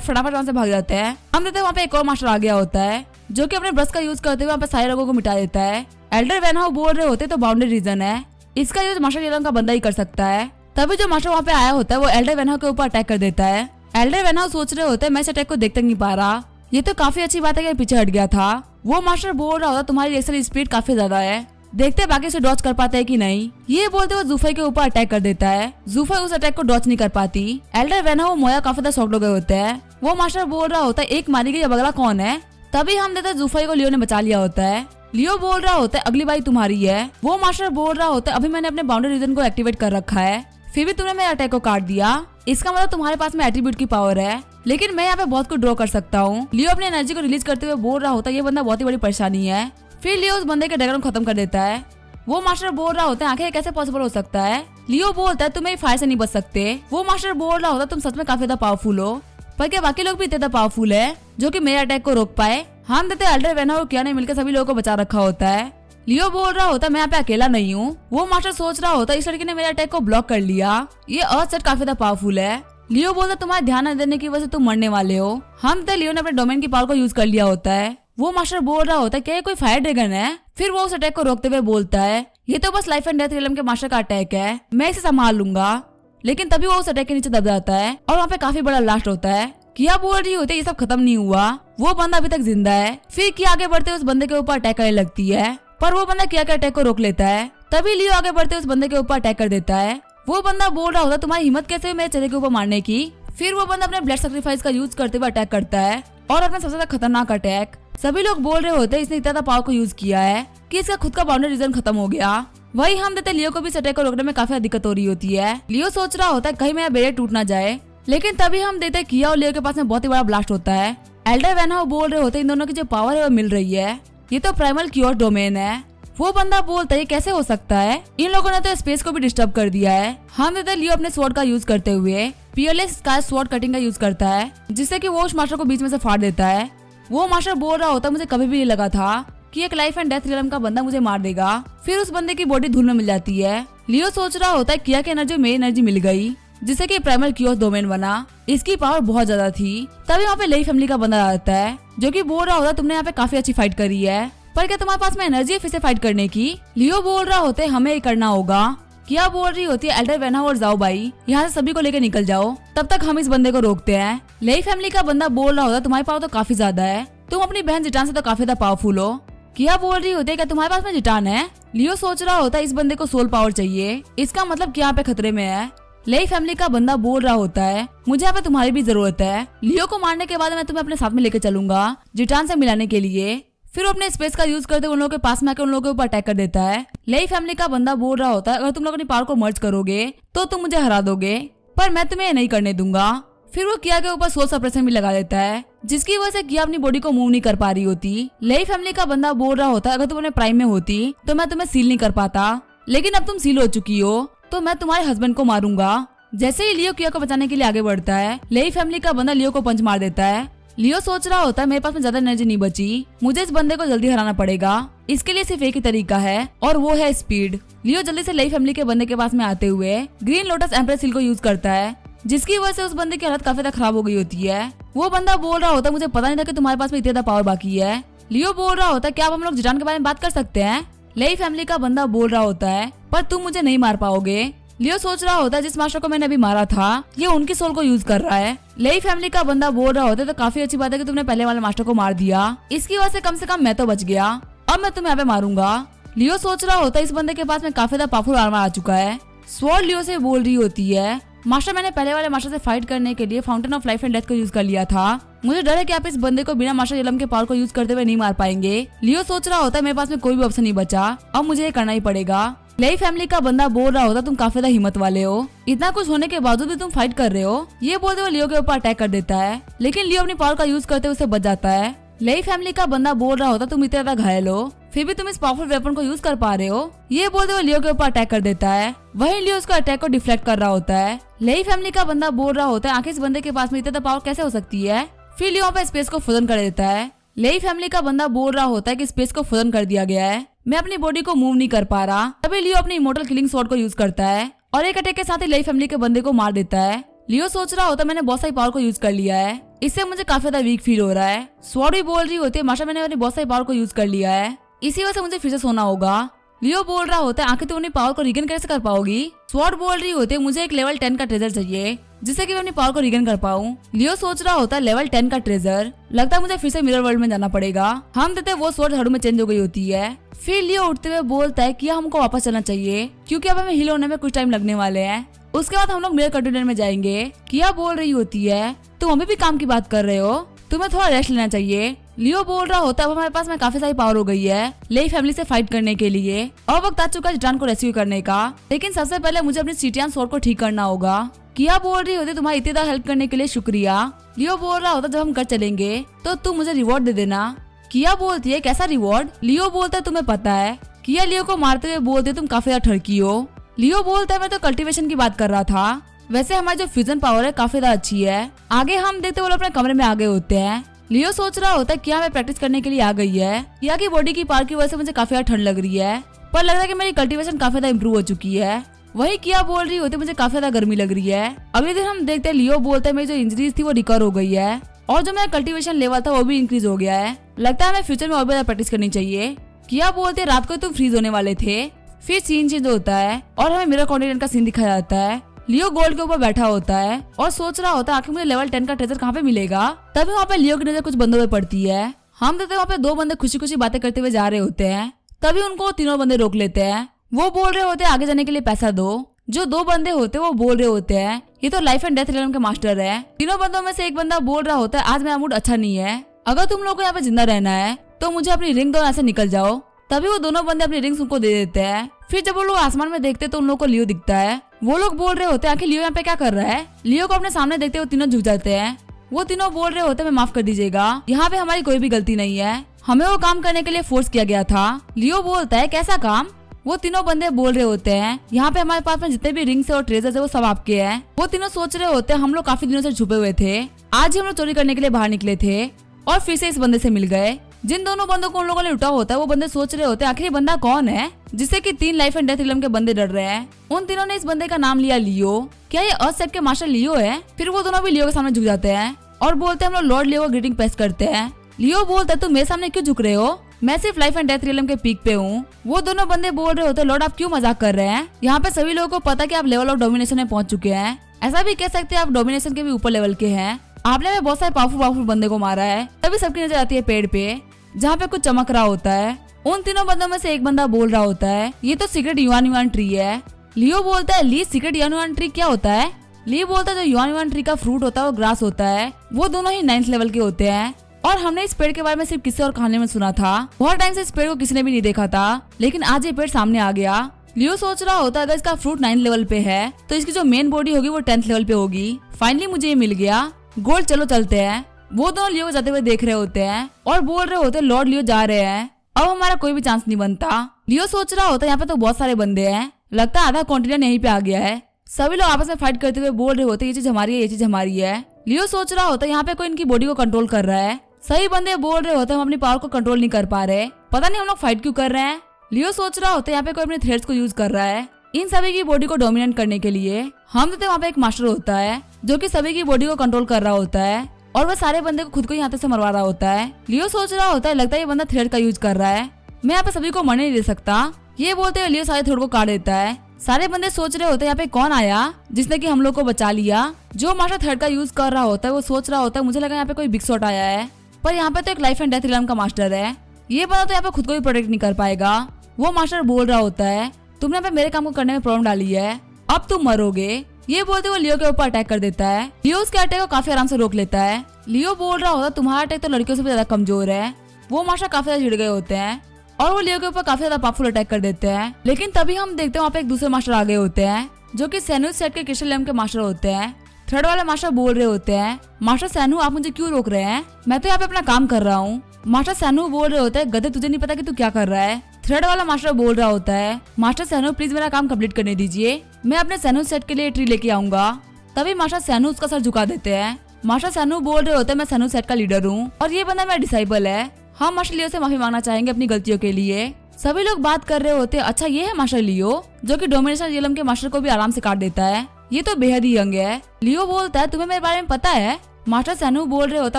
फटाफट वहाँ से भाग जाते हैं। हम देखते हैं वहाँ पे एक और मास्टर आ गया होता है जो कि अपने ब्रश का यूज करते हुए वहाँ पे सारे लोगों को मिटा देता है। एल्डर वैनहाउ बोल रहे होते तो बाउंड्री रीजन है, इसका यूज मास्टर लियो का बंदा ही कर सकता है। तभी जो मास्टर वहाँ पे आया होता है वो एल्डर वैनहाउ के ऊपर अटैक कर देता है। एल्डर वैनहाउ सोच रहे होते हैं मैं इस अटैक को देख तक नहीं पा रहा, ये तो काफी अच्छी बात है कि पीछे हट गया था। वो मास्टर बोल रहा होता तुम्हारी रिएक्शन स्पीड काफी ज्यादा है, देखते बाकी से डॉच कर पाते हैं कि नहीं। ये बोलते हुए जूफाई के ऊपर अटैक कर देता है। जूफाई उस अटैक को डॉच नहीं कर पाती। एल्डर वैनहाउ मोया काफी ज्यादा शॉक्ड हो गए होते हैं। वो मास्टर बोल रहा होता है एक मारी गई अब अगला कौन है। तभी हम देखते जूफाई को लियो ने बचा लिया होता है। लियो बोल रहा होता है अगली बारी तुम्हारी है। वो मास्टर बोल रहा होता है अभी मैंने अपने बाउंड्री रीजन को एक्टिवेट कर रखा है, फिर भी तुमने मेरे अटैक को काट दिया, इसका मतलब तुम्हारे पास में एट्रीब्यूट की पावर है, लेकिन मैं यहाँ पे बहुत कुछ ड्रॉ कर सकता हूँ। लियो अपनी एनर्जी को रिलीज करते हुए बोल रहा होता है ये बंदा बहुत ही बड़ी परेशानी है। फिर लियो उस बंदे के ड्रैगन को खत्म कर देता है। वो मास्टर बोल रहा होता है आखिर कैसे पॉसिबल हो सकता है। लियो बोलता है तुम मेरी फायर से नहीं बच सकते। वो मास्टर बोल रहा होता है तुम सच में काफी ज्यादा पावरफुल हो, पर क्या बाकी लोग भी इतने पावरफुल है जो कि मेरे अटैक को रोक पाए। हम देते एल्डर वैनहाउ और किया ने मिलकर सभी लोगों को बचा रखा होता है। लियो बोल रहा होता है मैं यहाँ पे अकेला नहीं हूँ। वो मास्टर सोच रहा होता है इस लड़की ने मेरे अटैक को ब्लॉक कर लिया, ये अर्थ सेट काफी ज्यादा पावरफुल है। लियो बोलता तुम्हारे ध्यान न देने की वजह से तुम मरने वाले हो। हम तो लियो ने अपने डोमेन की पावर को यूज कर लिया होता है। वो मास्टर बोल रहा होता है क्या ये कोई फायर ड्रैगन है। फिर वो उस अटैक को रोकते हुए बोलता है ये तो बस लाइफ एंड डेथ रियलम के मास्टर का अटैक है, मैं इसे संभाल लूंगा। लेकिन तभी वो उस अटैक के नीचे दब जाता है और वहाँ पे काफी बड़ा ब्लास्ट होता है। किया बोल रही होती है ये सब खत्म नहीं हुआ, वो बंदा अभी तक जिंदा है। फिर किया आगे बढ़ते उस बंदे के ऊपर अटैक करने लगती है, पर वो बंदा किया के अटैक को रोक लेता है। तभी लियो आगे बढ़ते उस बंदे के ऊपर अटैक कर देता है। वो बंदा बोल रहा होता तुम्हारी हिम्मत कैसे हुई मेरे चेहरे के ऊपर मारने की। फिर वो बंदा अपने ब्लड सैक्रिफाइस का यूज करते हुए अटैक करता है और अपना सबसे ज्यादा खतरनाक अटैक। सभी लोग बोल रहे होते हैं इसने इतना पावर को यूज किया है कि इसका खुद का बाउंड्री रीजन खत्म हो गया। वही हम देते लियो को भी इस अटैक को रोकने में काफी दिक्कत हो रही होती है। लियो सोच रहा होता है कहीं मेरा बैरियर टूट ना जाए, लेकिन तभी हम देते किया और लियो के पास में बहुत ही बड़ा ब्लास्ट होता है। एल्डर वैनहाउ बोल रहे होते इन दोनों की जो पावर है वो मिल रही है, ये तो प्राइमल क्योर डोमेन है। वो बंदा बोलता है ये कैसे हो सकता है, इन लोगों ने तो स्पेस को भी डिस्टर्ब कर दिया है। हम देते लियो अपने स्वॉर्ड का यूज करते हुए पीएलएस स्काई स्वॉर्ड कटिंग का यूज करता है, जिससे कि वो उस मास्टर को बीच में से फाड़ देता है। वो मास्टर बोल रहा होता है मुझे कभी भी नहीं लगा था कि एक लाइफ एंड डेथ रियलम का बंदा मुझे मार देगा। फिर उस बंदे की बॉडी धूल में मिल जाती है। लियो सोच रहा होता है किया की एनर्जी मेरी एनर्जी मिल गई, जिससे कि प्राइमल क्योर डोमेन बना, इसकी पावर बहुत ज्यादा थी। तभी वहाँ पे लेई फैमिली का बंदा आता है जो कि बोल रहा होता है तुमने यहाँ पे काफी अच्छी फाइट करी है, पर क्या तुम्हारे पास में एनर्जी है फिर से फाइट करने की। लियो बोल रहा होता है हमें ये करना होगा। किया बोल रही होती है एल्डर वैनहाउ और जाओ भाई यहाँ से सभी को लेकर निकल जाओ, तब तक हम इस बंदे को रोकते हैं। लेई फैमिली का बंदा बोल रहा होता है तुम्हारी पावर तो काफी ज्यादा है, तुम अपनी बहन जिटान से तो काफी ज्यादा पावरफुल हो। किया बोल रही होती है क्या तुम्हारे पास में जिटान है। लियो सोच रहा होता है इस बंदे को सोल पावर चाहिए, इसका मतलब क्या पे खतरे में है। लेई फैमिली का बंदा बोल रहा होता है मुझे यहाँ पे तुम्हारी भी जरूरत है। लियो को मारने के बाद मैं तुम्हें अपने साथ में लेकर चलूंगा जिटान से मिलाने के लिए। फिर वो अपने स्पेस का यूज करते उन लोगों के पास में आकर उन लोगों के ऊपर अटैक कर देता है। लेई फैमिली का बंदा बोल रहा होता है अगर तुम लोग अपनी पावर को मर्ज करोगे तो तुम मुझे हरा दोगे, पर मैं तुम्हें ये नहीं करने दूंगा। फिर वो किया के ऊपर सोल सप्रेशन भी लगा देता है जिसकी वजह से किया अपनी बॉडी को मूव नहीं कर पा रही होती। लेई फैमिली का बंदा बोल रहा होता है अगर तुम अपने प्राइम में होती तो मैं तुम्हें सील नहीं कर पाता, लेकिन अब तुम सील हो चुकी हो तो मैं तुम्हारे हस्बैंड को मारूंगा। जैसे ही लियो किया को बचाने के लिए आगे बढ़ता है लेई फैमिली का बंदा लियो को पंच मार देता है। लियो सोच रहा होता है मेरे पास में ज्यादा एनर्जी नहीं बची, मुझे इस बंदे को जल्दी हराना पड़ेगा। इसके लिए सिर्फ एक ही तरीका है और वो है स्पीड। लियो जल्दी से लेई फैमिली के बंदे के पास में आते हुए ग्रीन लोटस एम्प्रेस सील को यूज करता है जिसकी वजह से उस बंदे की हालत काफी खराब हो गई होती है। वो बंदा बोल रहा होता है मुझे पता नहीं था कि तुम्हारे पास में इतना ज्यादा पावर बाकी है। लियो बोल रहा होता है क्या हम लोग जिटान के बारे में बात कर सकते हैं। लेई फैमिली का बंदा बोल रहा होता है पर तुम मुझे नहीं मार पाओगे। लियो सोच रहा होता है जिस मास्टर को मैंने अभी मारा था ये उनकी सोल को यूज कर रहा है। लेई फैमिली का बंदा बोल रहा होता है तो काफी अच्छी बात है कि तुमने पहले वाले मास्टर को मार दिया, इसकी वजह से कम मैं तो बच गया, अब मैं तुम्हें यहाँ पे मारूंगा। लियो सोच रहा होता है इस बंदे के पास में काफी ज्यादा पावरफुल आर्मर आ चुका है। स्वॉर्ड लियो से बोल रही होती है मास्टर मैंने पहले वाले मास्टर से फाइट करने के लिए fountain of life and death को यूज कर लिया था, मुझे डर है कि आप इस बंदे को बिना मास्टर इलम के पावर को यूज करते हुए नहीं मार पाएंगे। लियो सोच रहा होता है मेरे पास में कोई भी ऑप्शन नहीं बचा, अब मुझे ये करना ही पड़ेगा। लेई फैमिली का बंदा बोल रहा होता तुम काफी ज्यादा हिम्मत वाले हो, इतना कुछ होने के बावजूद भी तुम फाइट कर रहे हो। ये बोलते हुए लियो के ऊपर अटैक कर देता है लेकिन लियो अपनी पावर का यूज करते हुए उसे बच जाता है। लेई फैमिली का बंदा बोल रहा होता तुम इतना ज्यादा घायल हो फिर भी तुम इस पावरफुल वेपन को यूज कर पा रहे हो। ये बोलते हुए लियो के ऊपर अटैक कर देता है, वही लियो उसका अटैक को डिफ्लेक्ट कर रहा होता है। लेई फैमिली का बंदा बोल रहा होता है आखिर इस बंदे के पास में इतना पावर कैसे हो सकती है। फिर लियो पे स्पेस को फ्रोजन कर देता है। लेई फैमिली का बंदा बोल रहा होता है कि स्पेस को फ्रोजन कर दिया गया है, मैं अपनी बॉडी को मूव नहीं कर पा रहा। तभी लियो अपनी इमोर्टल किलिंग स्वॉर्ड को यूज करता है और एक अटैक के साथ ही लेई फैमिली के बंदे को मार देता है। लियो सोच रहा होता है मैंने बहुत सारी पावर को यूज कर लिया है, इससे मुझे काफी ज्यादा वीक फील हो रहा है। स्वॉर्ड भी बोल रही होती है मास्टर मैंने अपनी बहुत सारी पावर को यूज कर लिया है, इसी वजह से मुझे फिर से सोना होगा। लियो बोल रहा होता है आखिर तुम अपनी पावर को रिगेन कैसे कर पाओगी। स्वॉर्ड बोल रही होती है मुझे एक लेवल 10 का ट्रेजर चाहिए जिससे कि मैं अपनी पावर को रिगेन कर पाऊँ। लियो सोच रहा होता है लेवल 10 का ट्रेजर, लगता है मुझे फिर से मिरर वर्ल्ड में जाना पड़ेगा। हम देते वो स्वॉर्ड झाड़ू में चेंज हो गई होती है। फिर लियो उठते हुए बोलता है कि हमको वापस चलना चाहिए क्योंकि अब हमें हील होने में कुछ टाइम लगने वाले हैं, उसके बाद हम लोग मिरर कंटेनर में जाएंगे। किया बोल रही होती है तुम अभी भी काम की बात कर रहे हो, तुम्हें थोड़ा रेस्ट लेना चाहिए। लियो बोल रहा होता है अब हमारे पास में काफी सारी पावर हो गई है लेई फैमिली से फाइट करने के लिए, और वक्त आ चुका है जिटान को रेस्क्यू करने का, लेकिन सबसे पहले मुझे अपनी सिटियन स्वॉर्ड को ठीक करना होगा। किया बोल रही होती तुम्हारी इतनी हेल्प करने के लिए शुक्रिया। लियो बोल रहा होता जब हम घर चलेंगे तो तुम मुझे रिवॉर्ड दे देना। किया बोलती है कैसा रिवॉर्ड। लियो बोलता है तुम्हें पता है। किया लियो को मारते हुए बोलती है तुम काफी ज्यादा ठरकी हो। लियो बोलता है मैं तो कल्टीवेशन की बात कर रहा था, वैसे हमारी जो फ्यूजन पावर है काफी ज्यादा अच्छी है। आगे हम देखते वो अपने कमरे में आ गए होते हैं। लियो सोच रहा होता है क्या मैं प्रैक्टिस करने के लिए आ गई है, या की बॉडी की पावर की वजह से मुझे काफी ज्यादा ठंड लग रही है, पर लग रहा है कि मेरी कल्टीवेशन काफी ज्यादा इम्प्रूव हो चुकी है। वही किया बोल रही होती मुझे काफी ज्यादा गर्मी लग रही है। अगले दिन हम देखते हैं लियो बोलता है मेरी जो इंजरीज थी वो रिकवर हो गई है और जो मेरा कल्टीवेशन लेवल था वो भी इंक्रीज हो गया है, लगता है हमें फ्यूचर में और भी ज्यादा प्रैक्टिस करनी चाहिए। किया बोलते रात को तुम फ्रीज होने वाले थे। फिर सीन चेंज होता है और हमें मिरर कॉन्टिनेंट का सीन दिखाया जाता है। लियो गोल्ड के ऊपर बैठा होता है और सोच रहा होता है आखिर मुझे लेवल 10 का ट्रेजर कहाँ पे मिलेगा। तभी वहाँ पे लियो की नजर कुछ बंदों पे पड़ती है। हम देखते वहाँ पे दो बंदे खुशी खुशी बातें करते हुए जा रहे होते हैं, तभी उनको तीनों बंदे रोक लेते हैं। वो बोल रहे होते हैं आगे जाने के लिए पैसा दो। जो दो बंदे होते हैं वो बोल रहे होते हैं ये तो लाइफ एंड डेथ रियलम के मास्टर है। तीनों बंदों में से एक बंदा बोल रहा होता है आज मेरा मूड अच्छा नहीं है, अगर तुम लोग को यहाँ पे जिंदा रहना है तो मुझे अपनी रिंग दो, यहाँ से निकल जाओ। तभी वो दोनों बंदे अपनी रिंग्स उनको दे देते हैं। फिर जब वो लोग आसमान में देखते तो उन लोगों को लियो दिखता है। वो लोग बोल रहे होते हैं आखिर लियो यहाँ पे क्या कर रहा है। लियो को अपने सामने देखते वो तीनों झुक जाते हैं। वो तीनों बोल रहे होते हैं मैं माफ कर दीजिएगा, यहाँ पे हमारी कोई भी गलती नहीं है, हमें वो काम करने के लिए फोर्स किया गया था। लियो बोलता है कैसा काम। वो तीनों बंदे बोल रहे होते हैं यहाँ पे हमारे पास में जितने भी रिंग्स और ट्रेजर्स है वो सब आपके हैं। वो तीनों सोच रहे होते हैं हम लोग काफी दिनों से छुपे हुए थे, आज ही हम लोग चोरी करने के लिए बाहर निकले थे और फिर से इस बंदे से मिल गए। जिन दोनों बंदों को उन लोगों ने लुटा होता है वो बंदे सोच रहे होते हैं आखिर ये बंदा कौन है जिससे कि 3 लाइफ एंड डेथ रियलम के बंदे डर रहे हैं। उन तीनों ने इस बंदे का नाम लिया लियो। क्या ये अर्थ सेक्ट के मास्टर लियो है। फिर वो दोनों भी लियो के सामने झुक जाते हैं और बोलते हैं हम लोग लॉर्ड लियो को ग्रीटिंग पेश करते हैं। लियो बोलता है तुम मेरे सामने क्यों झुक रहे हो, मैं सिर्फ लाइफ एंड डेथ रियलम के पीक पे हूँ। वो दोनों बंदे बोल रहे होते हैं लॉर्ड आप क्यों मजाक कर रहे हैं, यहाँ पे सभी लोगों को पता कि आप लेवल ऑफ डोमिनेशन में पहुंच चुके हैं, ऐसा भी कह सकते हैं आप डोमिनेशन के भी ऊपर लेवल के हैं, आपने बहुत सारे पावरफुल बंदे को मारा है। तभी सबकी नजर आती है पेड़ पे जहाँ पे कुछ चमक रहा होता है। उन तीनों बंदों में से एक बंदा बोल रहा होता है ये तो सीक्रेट युआन ट्री है, लियो बोलता है ली सीक्रेट युआन ट्री क्या होता है? ली बोलता है जो युआन ट्री का फ्रूट होता है वो ग्रास होता है, वो दोनों ही 9th लेवल के होते हैं और हमने इस पेड़ के बारे में सिर्फ किस्से और कहानी में सुना था। बहुत टाइम से इस पेड़ को किसी ने भी नहीं देखा था, लेकिन आज ये पेड़ सामने आ गया। लियो सोच रहा होता है अगर इसका फ्रूट 9th लेवल पे है तो इसकी जो मेन बॉडी होगी वो 10th लेवल पे होगी। फाइनली मुझे ये मिल गया गोल्ड, चलो चलते हैं। वो दोनों लियो को जाते हुए देख रहे होते हैं और बोल रहे होते हैं लॉर्ड लियो जा रहे हैं, अब हमारा कोई भी चांस नहीं बनता। लियो सोच रहा होता है यहाँ पे तो बहुत सारे बंदे हैं, लगता है आधा कॉन्टिनेंट यहीं पे आ गया है। सभी लोग आपस में फाइट करते हुए बोल रहे होते हैं ये चीज हमारी है, ये चीज हमारी है। लियो सोच रहा होता है यहाँ पे कोई इनकी बॉडी को कंट्रोल कर रहा है। सही बंदे बोल रहे होते हैं हम अपनी पावर को कंट्रोल नहीं कर पा रहे, पता नहीं हम लोग फाइट क्यों कर रहे हैं। लियो सोच रहा होता है यहाँ पे कोई अपने थ्रेड्स को यूज कर रहा है इन सभी की बॉडी को डोमिनेट करने के लिए। हम देखते वहाँ पे एक मास्टर होता है जो कि सभी की बॉडी को कंट्रोल कर रहा होता है और वह सारे बंदे को खुद को यहाँ से मरवा रहा होता है। लियो सोच रहा होता है लगता है ये बंदा थ्रेड का यूज कर रहा है, मैं यहाँ पे सभी को मरने नहीं दे सकता। ये बोलते हुए लियो सारे थ्रेड को काट देता है। सारे बंदे सोच रहे होते हैं यहाँ पे कौन आया जिसने कि हम लोग को बचा लिया। जो मास्टर थ्रेड का यूज कर रहा होता है वो सोच रहा होता है मुझे लगा यहाँ पे कोई बिग शॉट आया है, पर यहाँ पे तो एक लाइफ एंड डेथ रिलम का मास्टर है, ये बंदा तो यहाँ पे खुद को भी प्रोटेक्ट नहीं कर पाएगा। वो मास्टर बोल रहा होता है तुमने यहाँ पे मेरे काम को करने में प्रॉब्लम डाली है, अब तुम मरोगे। ये बोलते हुए लियो के ऊपर अटैक कर देता है। लियो उसके अटैक को काफी आराम से रोक लेता है। लियो बोल रहा होता तुम्हारा अटैक तो लड़कियों से भी ज्यादा कमजोर है। वो मास्टर काफी ज्यादा चिढ़ गए होते हैं और वो लियो के ऊपर काफी ज्यादा पावरफुल अटैक कर देते हैं। लेकिन तभी हम देखते हैं वहाँ पे एक दूसरे मास्टर आ गए होते हैं जो कि सैनु सेट के क्रिस्टल लैम्प के मास्टर होते हैं। थर्ड वाले मास्टर बोल रहे होते हैं मास्टर सैनु आप मुझे क्यों रोक रहे हैं, मैं तो यहाँ पे अपना काम कर रहा हूँ। मास्टर सैनु बोल रहे होते हैं गधे तुझे नहीं पता कि तू क्या कर रहा है। थर्ड वाला मास्टर बोल रहा होता है मास्टर सैनु प्लीज मेरा काम कंप्लीट करने दीजिए, मैं अपने सैनु सेट के लिए ट्री लेके आऊंगा। तभी मास्टर सैनु उसका सर झुका देते हैं। मास्टर सैनु बोल रहे होते हैं मैं सैनु सेट का लीडर हूँ और ये बंदा मेरा डिसाइबल है, हम मास्टर लियो से माफी मांगना चाहेंगे अपनी गलतियों के लिए। सभी लोग बात कर रहे होते हैं अच्छा ये है मास्टर लियो जो कि डोमिनेशन रियलम के मास्टर को भी आराम से काट देता है, ये तो बेहद ही यंग है। लियो बोलता है तुम्हें मेरे बारे में पता है। मास्टर सैनु बोल रहे होता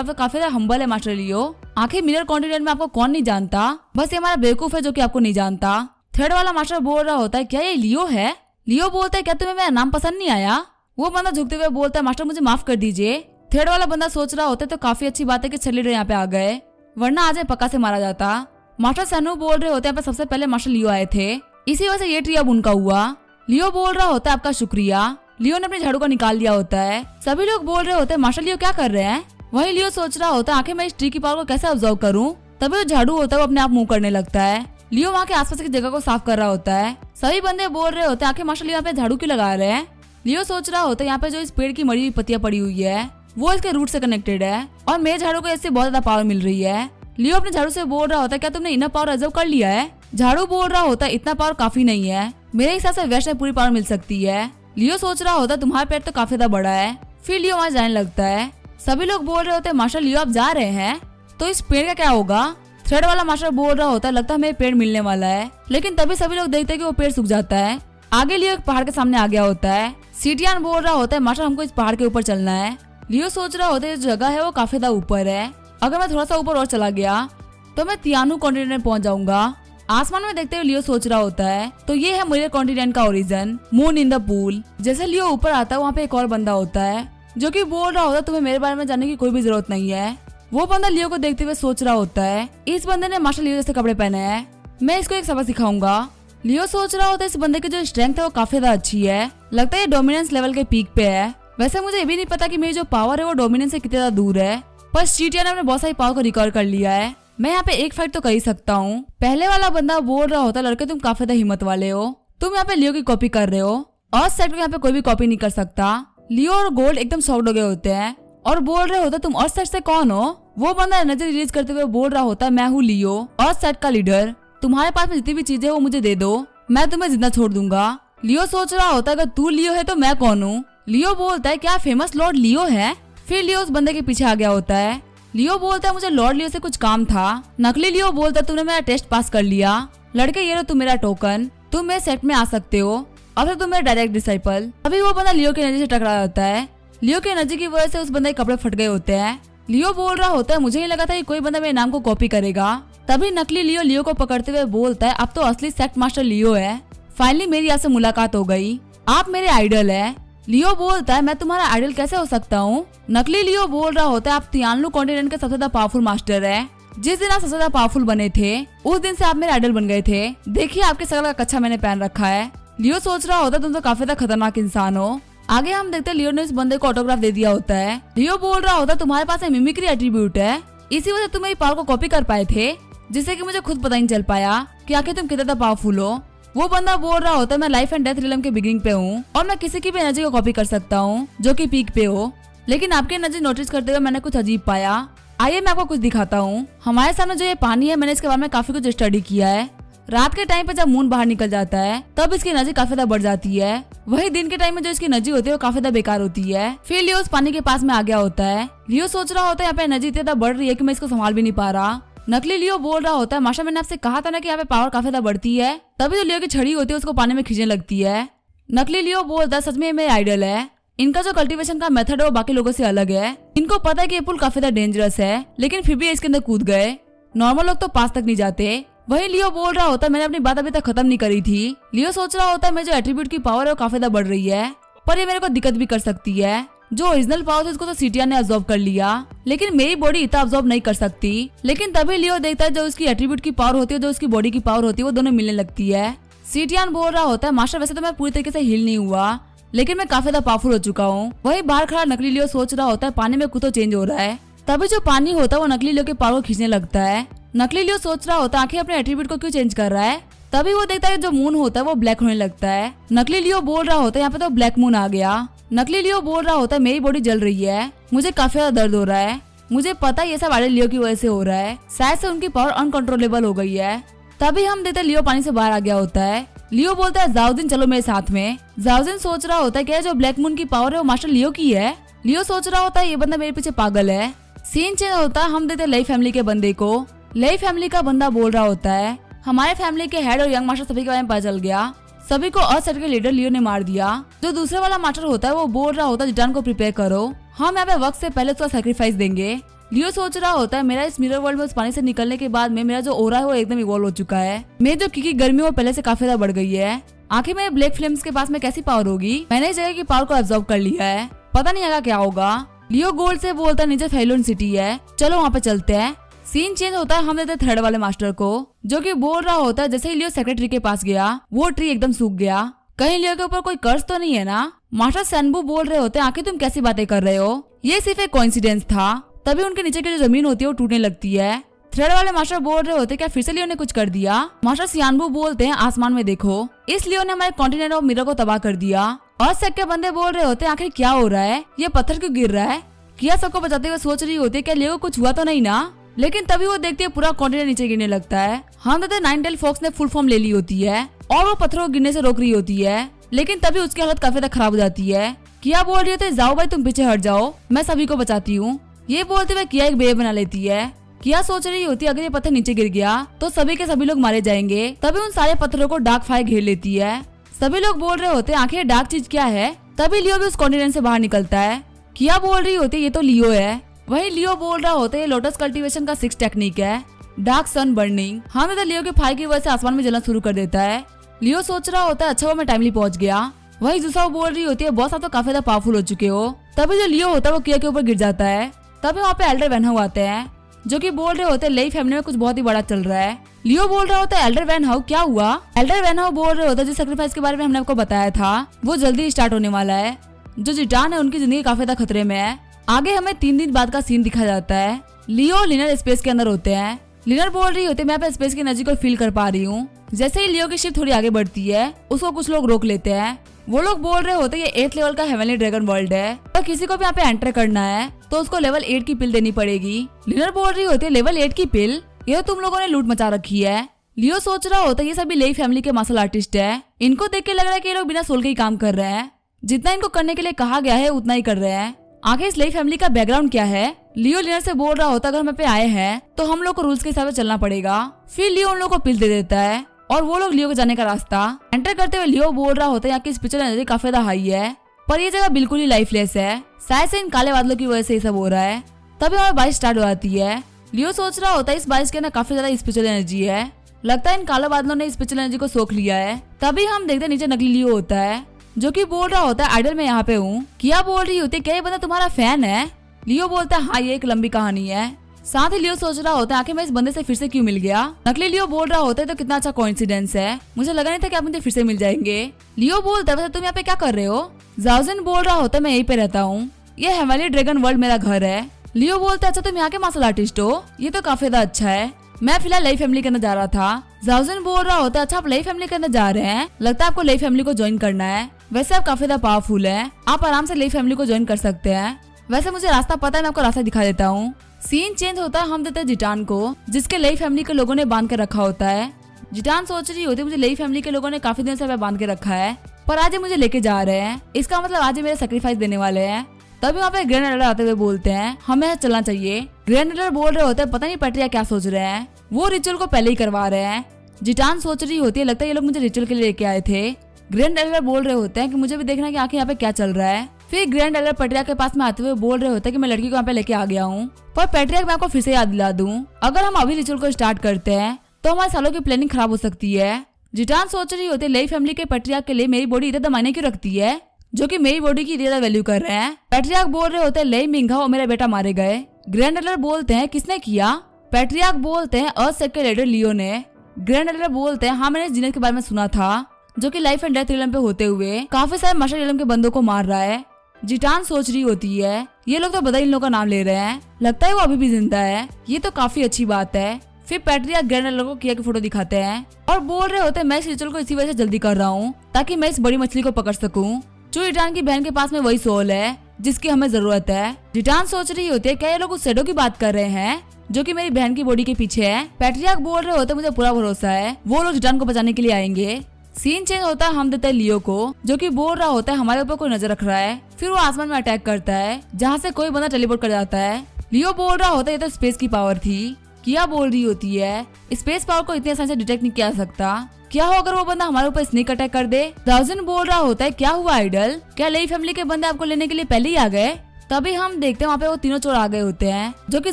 है तो काफी ज्यादा हम्बल है मास्टर लियो, आखिर मिरर कॉन्टिनेंट में आपको कौन नहीं जानता, बस ये हमारा बेवकूफ है जो कि आपको नहीं जानता। थर्ड वाला मास्टर बोल रहा होता है क्या ये लियो है। लियो बोलता है क्या तुम्हें मेरा नाम पसंद नहीं आया। वो बंदा झुकते हुए बोलता है मास्टर मुझे माफ कर दीजिए। थर्ड वाला बंदा सोच रहा होता है तो काफी अच्छी बात है कि छलीडर यहाँ पे आ गए, वरना आज पक्का से मारा जाता। मास्टर सैनु बोल रहे होते हैं सबसे पहले मास्टर लियो आए थे, इसी वजह से ये ट्री अब उनका हुआ। लियो बोल रहा होता है आपका शुक्रिया। लियो ने अपने झाड़ू को निकाल लिया होता है। सभी लोग बोल रहे होते हैं मास्टर लियो क्या कर रहे हैं। वही लियो सोच रहा होता है आखिर मैं इस ट्री की पावर को कैसे ऑब्जर्व करूं। तभी वो झाड़ू होता है वो अपने आप मूव करने लगता है। लियो वहाँ के आसपास की जगह को साफ कर रहा होता है। सभी बंदे बोल रहे होते हैं आखिर मास्टर लियो यहाँ पे झाड़ू क्यों लगा रहे हैं। लियो सोच रहा होता है यहाँ पे जो इस पेड़ की मरी हुई पत्तियां पड़ी हुई है वो इसके रूट से कनेक्टेड है और मेरे झाड़ू को इससे बहुत ज्यादा पावर मिल रही है। लियो अपने झाड़ू से बोल रहा होता है क्या तुमने इतना पावर रिजर्व कर लिया है। झाड़ू बोल रहा होता है इतना पावर काफी नहीं है, मेरे हिसाब से वेस्ट में पूरी पावर मिल सकती है। लियो सोच रहा होता है तुम्हारा पेड़ तो काफी ज्यादा बड़ा है। फिर लियो वहाँ जाने लगता है। सभी लोग बोल रहे होते हैं मास्टर लियो आप जा रहे हैं तो इस पेड़ का क्या होगा। थर्ड वाला मास्टर बोल रहा होता है लगता है हमें पेड़ मिलने वाला है, लेकिन तभी सभी लोग देखते हैं कि वो पेड़ सूख जाता है। आगे लियो एक पहाड़ के सामने आ गया होता है। सीटियान बोल रहा होता है मास्टर हमको इस पहाड़ के ऊपर चलना है। लियो सोच रहा होता है जो जगह है वो काफी ज्यादा ऊपर है, अगर मैं थोड़ा सा ऊपर और चला गया तो मैं तियानु कॉन्टिनेंट पहुंच जाऊंगा। आसमान में देखते हुए लियो सोच रहा होता है तो ये है मिरर कॉन्टिनेंट का origin, moon in the pool. जैसे लियो ऊपर आता है वहाँ पे एक और बंदा होता है जो कि बोल रहा होता है तुम्हें मेरे बारे में जानने की कोई भी जरूरत नहीं है। वो बंदा लियो को देखते हुए सोच रहा होता है इस बंदे ने मास्टर लियो जैसे कपड़े पहने हैं, मैं इसको एक सबक सिखाऊंगा। लियो सोच रहा होता है इस बंदे की जो स्ट्रेंथ है वो काफी ज्यादा अच्छी है, लगता है डोमिनेंस लेवल के पीक पे है। वैसे मुझे ये भी नहीं पता कि मेरी जो पावर है वो डोमिनेंस से कितना दूर है, पर चीटिया ने अपने बहुत सारी पावर को रिकॉर्ड कर लिया है। मैं यहाँ पे एक फाइट तो कर ही सकता हूँ। पहले वाला बंदा बोल रहा होता है लड़के तुम काफी ज्यादा हिम्मत वाले हो, तुम यहाँ पे लियो की कॉपी कर रहे हो और सेट को यहाँ पे कोई भी कॉपी नहीं कर सकता। लियो और गोल्ड एकदम शॉक्ड हो गए होते हैं और बोल रहे होते तुम और सेट से कौन हो। वो बंदा एनर्जी रिलीज करते हुए बोल रहा होता है मैं हूँ लियो और सेट का लीडर, तुम्हारे पास में जितनी भी चीजें वो मुझे दे दो, मैं तुम्हें जिंदा छोड़ दूंगा। लियो सोच रहा होता है अगर तू लियो है तो मैं कौन हूँ। लियो बोलता है क्या फेमस लॉर्ड लियो है। फिर लियो उस बंदे के पीछे आ गया होता है। लियो बोलता है मुझे लॉर्ड लियो से कुछ काम था। नकली लियो बोलता है तुमने मेरा टेस्ट पास कर लिया, लड़के ये लो तुम मेरा टोकन, तुम मेरे सेट में आ सकते हो, अब तो तुम मेरे डायरेक्ट डिसाइपल। अभी वो बंदा लियो की एनर्जी से टकरा जाता है। लियो की एनर्जी की वजह से उस बंदे के कपड़े फट गए होते हैं। लियो बोल रहा होता है मुझे ही लगा था कि कोई बंदा मेरे नाम को कॉपी करेगा। तभी नकली लियो को पकड़ते हुए बोलता है अब तो असली सेक्ट मास्टर लियो है, फाइनली मेरी यहाँ से मुलाकात हो गई, आप मेरे आइडल है। लियो बोलता है मैं तुम्हारा आइडल कैसे हो सकता हूँ। नकली लियो बोल रहा होता है आप तियानलू कॉन्टिनेंट के सबसे ज्यादा पावरफुल मास्टर है, जिस दिन आप सबसे ज्यादा पावरफुल बने थे उस दिन से आप मेरे आइडल बन गए थे, देखिए आपके शकल का कच्छा मैंने पहन रखा है। लियो सोच रहा होता तुम तो काफी ज्यादा खतरनाक इंसान हो। आगे हम देखते हैं लियो ने इस बंदे को ऑटोग्राफ दे दिया होता है। लियो बोल रहा होता तुम्हारे पास मिमिक्री एट्रीब्यूट है, इसी वजह से तुम मेरी पावर को कॉपी कर पाए थे, जिससे कि मुझे खुद पता नहीं चल पाया कि आखिर तुम कितना पावरफुल हो। वो बंदा बोल रहा होता है मैं लाइफ एंड डेथ रिलम के बिगिनिंग पे हूँ और मैं किसी की भी एनर्जी को कॉपी कर सकता हूँ जो कि पीक पे हो, लेकिन आपकी एनर्जी नोटिस करते हुए मैंने कुछ अजीब पाया। आइए मैं आपको कुछ दिखाता हूँ। हमारे सामने जो ये पानी है, मैंने इसके बारे में काफी कुछ स्टडी किया है। रात के टाइम पे जब मून बाहर निकल जाता है तब इसकी एनर्जी काफी ज्यादा बढ़ जाती है, वही दिन के टाइम में जो इसकी एनर्जी होती है वो काफी ज्यादा बेकार होती है। फिर लियो उस पानी के पास में आ गया होता है। लियो सोच रहा होता है यहाँ पे एनर्जी इतनी ज्यादा बढ़ रही है कि मैं इसको संभाल भी नहीं पा रहा। नकली लियो बोल रहा होता है माशा मैंने आपसे कहा था ना कि यहाँ पे पावर काफी ज्यादा बढ़ती है, तभी जो लियो की छड़ी होती है उसको पानी में खींचने लगती है। नकली लियो बोलता है सच में ये मेरे आइडल है, इनका जो कल्टीवेशन का मेथड है वो बाकी लोगों से अलग है। इनको पता है कि ये पुल काफी ज्यादा डेंजरस है, लेकिन फिर भी इसके अंदर कूद गए। नॉर्मल लोग तो पास तक नहीं जाते। वही लियो बोल रहा होता है मैंने अपनी बात अभी तक खत्म नहीं करी थी। लियो सोच रहा होता है मेरे जो एट्रीब्यूट की पावर है वो काफी ज्यादा बढ़ रही है, पर ये मेरे को दिक्कत भी कर सकती है। जो ओरिजिनल पावर है उसको तो सीटिया ने अब्सॉर्ब कर लिया, लेकिन मेरी बॉडी इतना अब्सॉर्ब नहीं कर सकती। लेकिन तभी लियो देखता है जो उसकी एट्रीब्यूट की पावर होती है, जो उसकी बॉडी की पावर होती है, वो दोनों मिलने लगती है। सीटियान बोल रहा होता है मास्टर वैसे तो मैं पूरी तरीके से हील नहीं हुआ, लेकिन मैं काफी ज्यादा पावरफुल हो चुका हूँ। वही बाहर खड़ा नकली लियो सोच रहा होता है पानी में कुछ तो चेंज हो रहा है। तभी जो पानी होता है वो नकली लियो के पावर को खींचने लगता है। नकली लियो सोच रहा होता है आखिर अपने एट्रीब्यूट को क्यों चेंज कर रहा है। तभी वो देखता है जो मून होता है वो ब्लैक होने लगता है। नकली लियो बोल रहा होता है यहाँ पे तो ब्लैक मून आ गया। नकली लियो बोल रहा होता है मेरी बॉडी जल रही है, मुझे काफी ज्यादा दर्द हो रहा है, मुझे पता है ये सब आइडल लियो की वजह से हो रहा है, शायद से उनकी पावर अनकंट्रोलेबल हो गई है। तभी हम देखते लियो पानी से बाहर आ गया होता है। लियो बोलता है जाओजिन चलो मेरे साथ में। जाओजिन सोच रहा होता है क्या जो ब्लैक मून की पावर है वो मास्टर लियो की है। लियो सोच रहा होता है ये बंदा मेरे पीछे पागल है। सीन चेंज होता है, हम देते लई फैमिली के बंदे को। लई फैमिली का बंदा बोल रहा होता है हमारे फैमिली के हेड और यंग मास्टर सभी के बारे में पता चल गया, सभी को अर्थ के लीडर लियो ने मार दिया। जो दूसरे वाला मास्टर होता है वो बोल रहा होता है जिटान को प्रिपेयर करो, हम यहाँ पे वक्त से पहले उसका सैक्रिफाइस देंगे। लियो सोच रहा होता है मेरा इस मिरर वर्ल्ड में उस पानी से निकलने के बाद में मेरा जो ओरा है वो एकदम इवॉल्व हो चुका है, मेरी जो की गर्मी वो पहले से काफी ज्यादा बढ़ गई है। आखिर में ब्लैक फ्लेम्स के पास में कैसी पावर होगी, मैंने इस जगह की पावर को एब्जॉर्ब कर लिया है, पता नहीं आगे क्या होगा। लियो गोल्ड से बोलता है नीचे फैलोन सिटी है, चलो वहाँ पे चलते हैं। सीन चेंज होता है, हम देते थर्ड वाले मास्टर को, जो कि बोल रहा होता है जैसे ही लियो सेक्रेटरी के पास गया वो ट्री एकदम सूख गया, कहीं लियो के ऊपर कोई कर्ज तो नहीं है ना। मास्टर सैनबू बोल रहे होते हैं आखिर तुम कैसी बातें कर रहे हो, ये सिर्फ एक कोइंसिडेंस था। तभी उनके नीचे की जो जमीन होती है वो टूटने लगती है। थर्ड वाले मास्टर बोल रहे होते क्या फिर से लियो ने कुछ कर दिया। मास्टर सियानबू बोलते हैं आसमान में देखो, इस लियो ने हमारे कॉन्टिनेंट ऑफ मिरर को तबाह कर दिया। और सेक के बंदे बोल रहे होते हैं आखिर क्या हो रहा है, ये पत्थर क्यों गिर रहा है। किया सबको बचाते हुए सोच रही होती है क्या लियो को कुछ हुआ तो नहीं ना, लेकिन तभी वो देखती है पूरा कॉन्टिनेंट नीचे गिरने लगता है। हम कहते हैं नाइन टेल फॉक्स ने फुल फॉर्म ले ली होती है और वो पत्थरों को गिरने से रोक रही होती है, लेकिन तभी उसकी हालत काफी ज्यादा खराब हो जाती है। किया बोल रही होती है जाओ भाई तुम पीछे हट जाओ, मैं सभी को बचाती हूँ। ये बोलते हुए किया एक बेब बना लेती है। किया सोच रही होती है अगर ये पत्थर नीचे गिर गया तो सभी के सभी लोग मारे जाएंगे। तभी उन सारे पत्थरों को डार्क फायर घेर लेती है। सभी लोग बोल रहे होते हैं आखिर डार्क चीज क्या है। तभी लियो भी उस कॉन्टिनेंट से बाहर निकलता है। किया बोल रही होती है ये तो लियो है। वही लियो बोल रहा होता है लोटस कल्टीवेशन का 6 टेक्निक है, डार्क सन बर्निंग। हम लियो के फायर की वजह से आसमान में जलना शुरू कर देता है। लियो सोच रहा होता है अच्छा वो मैं टाइमली पहुंच गया। वही जुसाओ बोल रही होती है बॉस आप तो काफी ज्यादा पावरफुल हो चुके हो। तभी जो लियो होता है वो किया के ऊपर गिर जाता है। तभी वहाँ पे एल्डर वैन हाउ आते हैं, जो कि बोल रहे होते हैं लई फैमिली में कुछ बहुत ही बड़ा चल रहा है। लियो बोल रहा होता है एल्डर वैन हाउ क्या हुआ। एल्डर वैन हाउ बोल रहे होते हैं जिस सैक्रिफाइस के बारे में हमने आपको बताया था वो जल्दी स्टार्ट होने वाला है। जो जिटान है उनकी जिंदगी काफी ज्यादा खतरे में है। आगे हमें 3 दिन बाद का सीन दिखा जाता है। लियो और लिनर स्पेस के अंदर होते हैं। लिनर बोल रही होती है मैं स्पेस की एनर्जी को फील कर पा रही हूँ। जैसे ही लियो की शिप थोड़ी आगे बढ़ती है उसको कुछ लोग रोक लेते हैं। वो लोग बोल रहे होते हैं ये 8th लेवल का हेवनली ड्रैगन वर्ल्ड है और किसी को भी यहाँ पे एंटर करना है तो उसको लेवल 8 की पिल देनी पड़ेगी। लिनर बोल रही होती है लेवल 8 की पिल, ये तुम लोगों ने लूट मचा रखी है। लियो सोच रहा होता है ये सभी लई फैमिली के मार्शल आर्टिस्ट है, इनको देख के लग रहा है कि ये लोग बिना सोल के ही काम कर रहे हैं, जितना इनको करने के लिए कहा गया है उतना ही कर रहे हैं। आगे इस लई फैमिली का बैकग्राउंड क्या है। लियो लिनर से बोल रहा होता अगर हम पे आए हैं तो हम लोग को रूल्स के हिसाब से चलना पड़ेगा। फिर लियो उन लोग को पिल दे देता है और वो लोग लियो के जाने का रास्ता एंटर करते हुए लियो बोल रहा होता है यहाँ की स्पिरिचुअल एनर्जी काफी ज्यादा हाई है, पर ये जगह बिल्कुल ही लाइफलेस है, शायद से इन काले बादलों की वजह से ये सब हो रहा है। तभी हमारी बारिश स्टार्ट हो जाती है। लियो सोच रहा होता है इस बारिश के अंदर काफी ज्यादा स्पिरिचुअल एनर्जी है, लगता है इन काले बादलों ने स्पिरिचुअल एनर्जी को सोख लिया है। तभी हम देखते नीचे नकली लियो होता है, जो कि बोल रहा होता है आइडल मैं यहाँ पे हूँ। किया बोल रही होती है क्या ये बंदा तुम्हारा फैन है। लियो बोलता है हाँ ये एक लंबी कहानी है। साथ ही लियो सोच रहा होता है आखिर मैं इस बंदे से फिर से क्यों मिल गया। नकली लियो बोल रहा होता है तो कितना अच्छा कोइंसिडेंस है, मुझे लगा नहीं था कि आप मुझे फिर से मिल जाएंगे। लियो बोलता है वैसे तुम यहाँ पे क्या कर रहे हो। जाओजिन बोल रहा होता है मैं यहीं पे रहता हूँ, ये हेवनली ड्रैगन वर्ल्ड मेरा घर है। लियो बोलता है अच्छा तुम यहाँ के मार्शल आर्टिस्ट हो, ये तो काफी ज्यादा अच्छा है, मैं फिलहाल लई फैमिली के अंदर जा रहा था। जाओजिन बोल रहा होता है अच्छा आप लई फैमिली के अंदर जा रहे हैं, लगता है आपको लई फैमिली को ज्वाइन करना है, वैसे आप काफी ज्यादा पावरफुल है, आप आराम से लई फैमिली को ज्वाइन कर सकते हैं, वैसे मुझे रास्ता पता है, मैं आपको रास्ता दिखा देता हूँ। सीन चेंज होता है, हम देते हैं जिटान को जिसके लई फैमिली के लोगों ने बांध के रखा होता है। जिटान सोच रही होती है मुझे लई फैमिली के लोगों ने काफी दिन से बांध के रखा है, पर आज ये मुझे लेके जा रहे हैं, इसका मतलब आज ये मेरे सेक्रीफाइस देने वाले हैं। तभी वहाँ पे ग्रैंड एल्डर आते हुए बोलते हैं हमें चलना चाहिए। ग्रैंड एल्डर बोल रहे होते हैं पता नहीं पैट्रिया क्या सोच रहे हैं, वो रिचुअल को पहले ही करवा रहे हैं। जिटान सोच रही होती है लगता है ये लोग मुझे रिचुअल के लिए लेके आए थे। ग्रैंड एल्डर बोल रहे होते हैं कि मुझे भी देखना है कि आखिर यहाँ पे क्या चल रहा है। फिर ग्रैंड एल्डर पैट्रिया के पास में आते हुए बोल रहे होते हैं कि मैं लड़की को यहाँ पे लेके आ गया हूँ, पर पैट्रिया मैं आपको फिर से याद दिला दूं, अगर हम अभी रिचुअल को स्टार्ट करते हैं तो हमारे सालों की प्लानिंग खराब हो सकती है। जिटान सोच रही होती है लई फैमिली के पैट्रियार्क के लिए मेरी बॉडी इतना मायने क्यों रखती है, जो कि मेरी बॉडी की ज्यादा वैल्यू कर रहे हैं। पैट्रियार्क बोल रहे होते हैं लई मिंघा और मेरा बेटा मारे गए। ग्रैंड एल्डर बोलते हैं किसने किया। पैट्रियार्क बोलते हैं अर्थ सेक्ट के लीडर लियो ने। ग्रैंड एल्डर बोलते हैं हाँ मैंने इस जिनेस के बारे में सुना था, जो कि लाइफ एंड डेथ रिलम पे होते हुए काफी सारे मार्शल रिलम के बंदों को मार रहा है। जिटान सोच रही होती है ये लोग तो बदल इन लोगों का नाम ले रहे हैं, लगता है वो अभी भी जिंदा है, ये तो काफी अच्छी बात है। फिर पैट्रियार्क ग्रैंड एल्डर को किया की फोटो दिखाते हैं और बोल रहे होते हैं मैं इस रिचुअल को इसी वजह से जल्दी कर रहा हूँ ताकि मैं इस बड़ी मछली को पकड़ सकूं। जो जिटान की बहन के पास में वही सोल है जिसकी हमें जरूरत है। जिटान सोच रही होती है क्या ये लोग उस शैडो की बात कर रहे हैं जो कि मेरी बहन की बॉडी के पीछे है। पैट्रियार्क बोल रहे होते मुझे पूरा भरोसा है वो लोग जिटान को बचाने के लिए आएंगे। सीन चेंज होता है, हम देते हैं लियो को जो कि बोल रहा होता है हमारे ऊपर कोई नजर रख रहा है। फिर वो आसमान में अटैक करता है जहाँ से कोई बंदा टेलीपोर्ट कर जाता है। लियो बोल रहा होता है ये तो स्पेस की पावर थी। किया बोल रही होती है स्पेस पावर को इतनी आसानी से डिटेक्ट नहीं किया जा सकता, क्या हो अगर वो बंदा हमारे ऊपर स्नेक अटैक कर दे। जाओजिन बोल रहा होता है क्या हुआ आइडल, क्या लई फैमिली के बंदे आपको लेने के लिए पहले ही आ गए। तभी हम देखते हैं वहाँ पे वो तीनों चोर आ गए होते हैं जो कि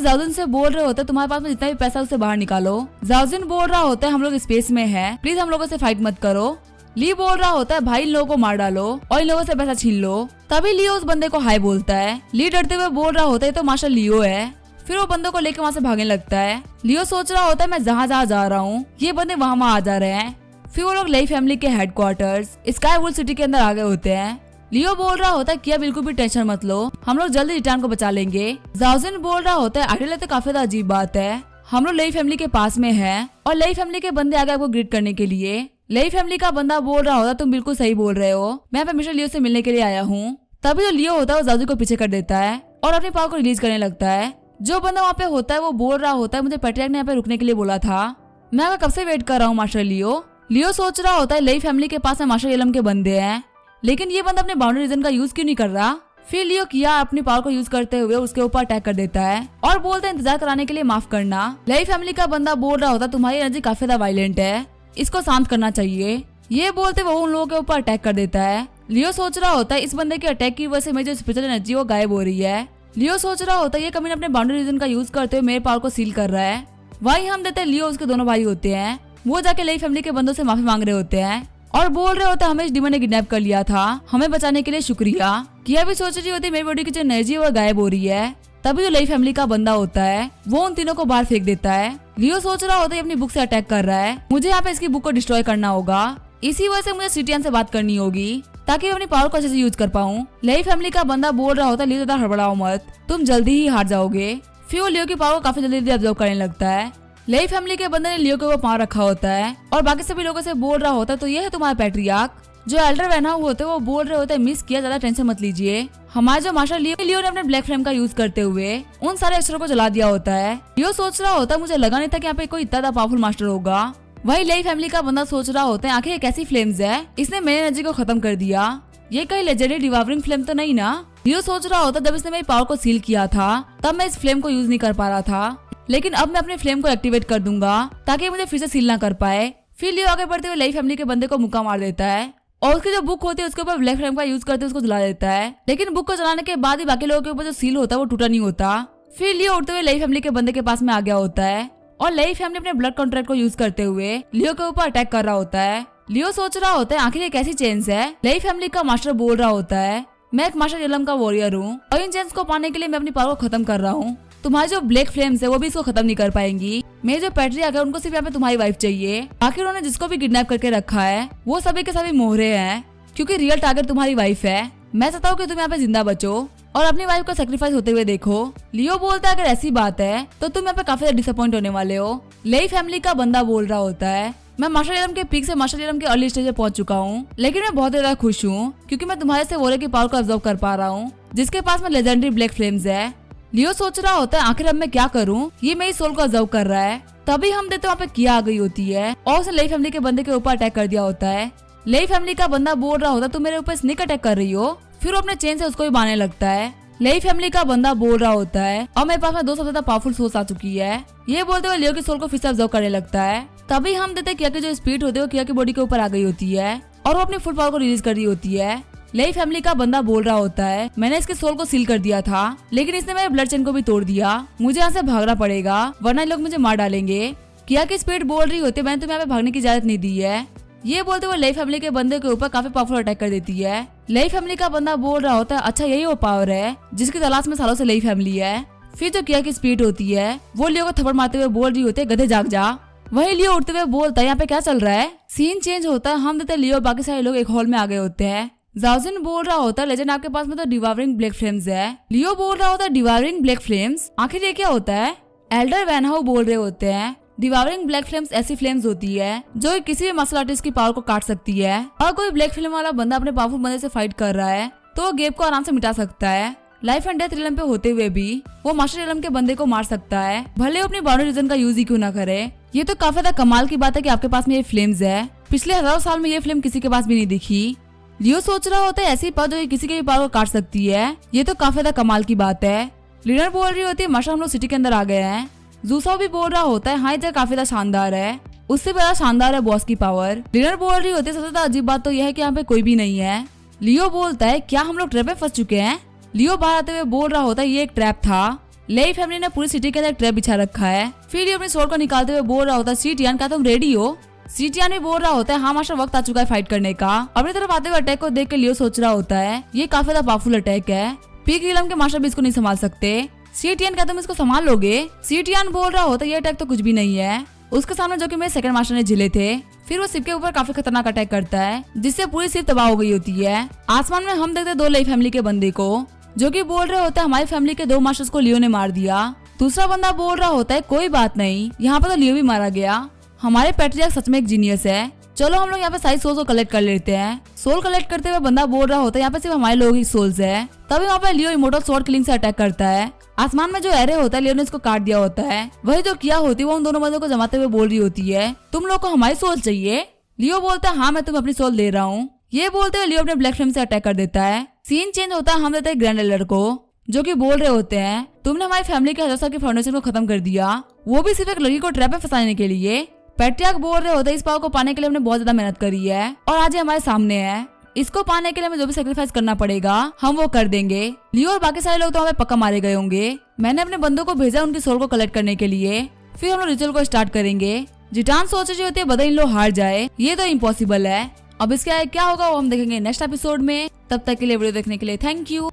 जाओजिन से बोल रहे होते हैं तुम्हारे पास में जितना भी पैसा उससे बाहर निकालो। जाओजिन बोल रहा होता है हम लोग स्पेस में है, प्लीज हम लोगों से फाइट मत करो। ली बोल रहा होता है भाई इन लोगों को मार डालो और इन लोगों से पैसा छीन लो। तभी लियो उस बंदे को हाय बोलता है। ली डरते हुए बोल रहा होता है तो मार्शल लियो है। फिर वो बंदों को लेकर वहाँ से भागने लगता है। लियो सोच रहा होता है मैं जहाँ जहाँ जा रहा हूँ ये बंदे वहाँ आ जा रहे हैं। फिर वो लोग लई फैमिली के हेडक्वार्टर्स स्काई वुड सिटी के अंदर आ गए होते हैं। लियो बोल रहा होता है किया बिल्कुल भी टेंशन मत लो, हम लोग जल्दी जिटान को बचा लेंगे। जाओजिन बोल रहा होता है आइडिया तो काफी अजीब बात है, हम लोग लई फैमिली के पास में है और लई फैमिली के बंदे आ गए आपको ग्रीट करने के लिए। लई फैमिली का बंदा बोल रहा होता तुम बिल्कुल सही बोल रहे हो, मैं यहाँ पे मिस्टर लियो से मिलने के लिए आया हूँ। तभी जो लियो होता है वो जाओजिन को पीछे कर देता है और अपनी पावर को रिलीज करने लगता है। जो बंदा वहाँ पे होता है वो बोल रहा होता है मुझे पैट्रियार्क ने यहाँ पे रुकने के लिए बोला था, मैं आपका कब से वेट कर रहा हूँ मास्टर लियो। लियो सोच रहा होता है लई फैमिली के पास में मार्शल रिलम के बंदे हैं, लेकिन ये बंदा अपने बाउंड्री रीजन का यूज क्यों नहीं कर रहा। फिर लियो किया अपनी पावर को यूज करते हुए उसके ऊपर अटैक कर देता है और बोलता है इंतजार कराने के लिए माफ करना। लई फैमिली का बंदा बोल रहा होता तुम्हारी एनर्जी काफी ज्यादा वायलेंट है, इसको शांत करना चाहिए। ये बोलते वो उन लोगों के ऊपर अटैक कर देता है। लियो सोच रहा होता है इस बंदे के अटैक की वजह से मेरी जो स्पिरिचुअल एनर्जी वो गायब हो रही है। लियो सोच रहा होता है ये कमीना अपने बाउंड्री रीजन का यूज करते हुए मेरे पावर को सील कर रहा है। वही हम देते हैं लियो उसके दोनों भाई होते हैं, वो जाके लई फैमिली के बंदों से माफी मांग रहे होते हैं और बोल रहे होते हैं हमें इस डीमन ने किडनैप कर लिया था, हमें बचाने के लिए शुक्रिया। किया भी सोच रही होती है मेरी बॉडी की जो एनर्जी है वो गायब हो रही है। तभी जो लई फैमिली का बंदा होता है वो उन तीनों को बाहर फेंक देता है। लियो सोच रहा होता है अपनी बुक से अटैक कर रहा है, मुझे यहाँ पे इसकी बुक को डिस्ट्रॉय करना होगा, इसी वजह से मुझे सिटियन से बात करनी होगी ताकि मैं अपनी पावर को अच्छे से यूज कर पाऊँ। लई फैमिली का बंदा बोल रहा होता है लियो ज्यादा हड़बड़ाओ मत, तुम जल्दी ही हार जाओगे। फिर वो लियो की पावर को काफी जल्दी ऑब्जर्व करने लगता है। लई फैमिली के बंदे ने लियो के ऊपर पाँव रखा होता है और बाकी सभी लोगों से बोल रहा होता है तो ये है तुम्हारा पैट्रियार्क। जो एल्डर वेना होते हैं वो बोल रहे होते हैं मिस किया, ज्यादा टेंशन मत लीजिए, हमारे जो मास्टर लियो ने अपने ब्लैक फ्लेम का यूज करते हुए उन सारे अक्षरों को जला दिया होता है। लियो सोच रहा होता है मुझे लगा नहीं था कि यहाँ पे कोई इतना पावरफुल मास्टर होगा। वही लई फैमिली का बंदा सोच रहा होता है आखिर कैसी फ्लेम्स है, इसने मेरी एनर्जी को खत्म कर दिया, ये कहीं लेजेंडरी डिवावरिंग फ्लेम तो नहीं ना। लियो सोच रहा होता जब इसने मेरी पावर को सील किया था तब मैं इस फ्लेम को यूज नहीं कर पा रहा था, लेकिन अब मैं अपने फ्लेम को एक्टिवेट कर दूंगा ताकि मुझे फिर से सील ना कर पाए। फिर लियो आगे बढ़ते हुए लई फैमिली के बंदे को मुक्का मार देता है और उसकी जो बुक होती है उसके ऊपर ब्लैक फ्लेम का यूज करते उसको जला देता है, लेकिन बुक को जलाने के बाद ही बाकी लोगों के ऊपर जो सील होता है वो टूटा नहीं होता। फिर लियो उठते हुए लई फैमिली के बंदे के पास में आ गया होता है और लई फैमिली अपने ब्लड कॉन्ट्रैक्ट को यूज करते हुए लियो के ऊपर अटैक कर रहा होता है। लियो सोच रहा होता है आखिर ये कैसी चेंज है। लई फैमिली का मास्टर बोल रहा होता है मैं एक मास्टर रिलम का वॉरियर हूँ और इन चेंज को पाने के लिए मैं अपनी पावर को खत्म कर रहा हूँ। तुम्हारी जो ब्लैक फ्लेम्स है वो भी इसको खत्म नहीं कर पाएंगी। मेरे जो पैट्रियार्क है उनको सिर्फ यहाँ पे तुम्हारी वाइफ चाहिए। बाकी उन्होंने जिसको भी किडनैप करके रखा है वो सभी के सभी मोहरे हैं, क्योंकि रियल टारगेट तुम्हारी वाइफ है। मैं चाहता हूँ कि तुम यहाँ पे जिंदा बचो और अपनी वाइफ को सेक्रीफाइस होते हुए देखो। लियो बोलता है अगर ऐसी बात है तो तुम यहाँ पे काफी ज्यादा डिसअपॉइंट होने वाले हो। लेई फैमिली का बंदा बोल रहा होता है मैं मार्शल एलम के पीक से मार्शल एलम के अर्ली स्टेज पे पहुंच चुका हूँ, लेकिन मैं बहुत ज्यादा खुश हूँ क्योंकि मैं तुम्हारे से वोरे की पावर को ऑब्जर्व कर पा रहा हूँ जिसके पास में लेजेंडरी ब्लैक फ्लेम्स है। लियो सोच रहा होता है आखिर अब मैं क्या करूँ, ये मेरी सोल को ऑब्जर्व कर रहा है। तभी हम देखते वहाँ पे किया आ गई होती है और उसने लेई फैमिली के बंदे के ऊपर अटैक कर दिया होता है। लेई फैमिली का बंदा बोल रहा होता तुम मेरे ऊपर स्निक अटैक कर रही हो, फिर वो अपने चेन से उसको भी बांधने लगता है। लेई फैमिली का बंदा बोल रहा होता है और मेरे पास में 2 सबसे ज्यादा पावरफुल सोल्स आ चुकी है। ये बोलते हुए लियो की सोल को फिर से ऑब्जर्व करने लगता है। तभी हम देखते किया की जो स्पीड होती है वो किया की बॉडी के ऊपर आ गई होती है और वो अपनी फुल पावर को रिलीज कर रही होती है। लेई फैमिली का बंदा बोल रहा होता है मैंने इसके सोल को सील कर दिया था, लेकिन इसने मेरे ब्लड चेन को भी तोड़ दिया। मुझे यहाँ से भागना पड़ेगा वरना लोग मुझे मार डालेंगे। किया की स्पीड बोल रही होती है मैंने तुम्हें यहाँ पे भागने की इजाजत नहीं दी है। ये बोलते हुए लेई फैमिली के बंदे के ऊपर काफी पावरफुल अटैक कर देती है। लेई फैमिली का बंदा बोल रहा होता है अच्छा यही वो पावर है जिसकी तलाश में सालों से लेई फैमिली है। फिर जो किया की स्पीड होती है वो लियो को थप्पड़ मारते हुए बोल रही होती है गधे जाग जा। वही लियो उठते हुए बोलता है यहाँ पे क्या चल रहा है। सीन चेंज होता है, हम देखते लियो बाकी सारे लोग एक हॉल में आ गए होते हैं। जाओजिन बोल रहा होता है लेजेंड आपके पास में तो डिवावरिंग ब्लैक फ्लेम्स है। लियो बोल रहा होता है डिवावरिंग ब्लैक फ्लेम्स, आखिर ये क्या होता है। एल्डर वैनहाउ बोल रहे होते हैं डिवावरिंग ब्लैक फ्लेम्स ऐसी फ्लेम्स होती है जो किसी भी मार्शल आर्टिस्ट की पावर को काट सकती है। अगर कोई ब्लैक फ्लेम वाला बंदा अपने पावरफुल बंदे से फाइट कर रहा है तो वो गेम को आराम से मिटा सकता है। लाइफ एंड डेथ रिलम पे होते हुए भी वो मार्शल एलम के बंदे को मार सकता है, भले वो अपनी बाउंड्री रीजन का यूज ही क्यों ना करे। ये तो काफी ज्यादा कमाल की बात है कि आपके पास में ये फ्लेम्स है। पिछले हजारों साल में ये फ्लेम किसी के पास भी नहीं दिखी। लियो सोच रहा होता है ऐसी पावर जो किसी के भी पावर को काट सकती है, ये तो काफी ज्यादा कमाल की बात है। लीडर बोल रही होती है माशा हम लोग सिटी के अंदर आ गए हैं। जूसाओ भी बोल रहा होता है हाँ ये जगह काफी ज्यादा शानदार है, उससे बड़ा शानदार है बॉस की पावर। लीडर बोल रही होती है सबसे ज्यादा अजीब बात तो यह है कि यहाँ पे कोई भी नहीं है। लियो बोलता है क्या हम लोग ट्रैप में फंस चुके हैं। लियो बाहर आते हुए बोल रहा होता है ये एक ट्रैप था, लेई फैमिली ने पूरी सिटी के अंदर ट्रैप बिछा रखा है। फिर ये अपनी स्वॉर्ड को निकालते हुए बोल रहा होता है सीटियन क्या तुम रेडी हो। सीटियन भी बोल रहा होता है हाँ मास्टर वक्त आ चुका है फाइट करने का। अपनी तरफ आते हुए अटैक को देख के लियो सोच रहा होता है ये काफी ज्यादा पावरफुल अटैक है, पीक रिलम के मास्टर भी इसको नहीं संभाल सकते। सीटियन क्या तुम इसको संभाल लोगे। सीटियन बोल रहा होता है ये अटैक तो कुछ भी नहीं है उसके सामने जो कि मेरे सेकंड मास्टर ने झेले थे। फिर वो शिप के ऊपर काफी खतरनाक अटैक करता है जिससे पूरी शिप तबाह हो गई होती है। आसमान में हम देखते 2 लेई फैमिली के बंदे को जो कि बोल रहे होते हैं हमारी फैमिली के 2 मास्टर्स को लियो ने मार दिया। दूसरा बंदा बोल रहा होता है कोई बात नहीं यहाँ पर तो लियो भी मारा गया, हमारे पैट्रियार्क सच में एक जीनियस है, चलो हम लोग यहाँ पे सारी सोल्स को कलेक्ट कर लेते हैं। सोल कलेक्ट करते हुए बंदा बोल रहा होता है यहाँ पे सिर्फ हमारे लोगों की सोल्स है। तभी वहाँ पे लियो इमोर्टल स्वॉर्ड किलिंग से अटैक करता है। आसमान में जो एरे होता है लियो ने इसको काट दिया होता है। वही जो किया होती है वो उन दोनों बंदों को जमाते हुए बोल रही होती है तुम लोग को हमारी सोल चाहिए। लियो बोलता है हाँ मैं तुम्हें अपनी सोल दे रहा हूँ। ये बोलते हुए लियो अपने ब्लैक फ्लेम से अटैक कर देता है। सीन चेंज होता है, हम देते हैं ग्रैंड एल्डर को जो कि बोल रहे होते हैं तुमने हमारी फैमिली के 1000 साल की फाउंडेशन को खत्म कर दिया, वो भी सिर्फ एक लड़की को ट्रैप में फंसाने के लिए। पैट्रियार्क बोल रहे होते हैं इस पावर को पाने के लिए हमने बहुत ज्यादा मेहनत करी है और आज ये हमारे सामने है, इसको पाने के लिए हमें जो भी सेक्रीफाइस करना पड़ेगा हम वो कर देंगे। लियो और बाकी सारे लोग तो हमें पक्का मारे गए होंगे। मैंने अपने बंदों को भेजा उनकी सोल को कलेक्ट करने के लिए, फिर हम लोग रिचुअल को स्टार्ट करेंगे। जिटान सोच रही होती है बदल इन लोग हार जाए, ये तो इम्पॉसिबल है। अब इसके आगे क्या होगा वो हम देखेंगे नेक्स्ट एपिसोड में। तब तक के लिए वीडियो देखने के लिए थैंक यू।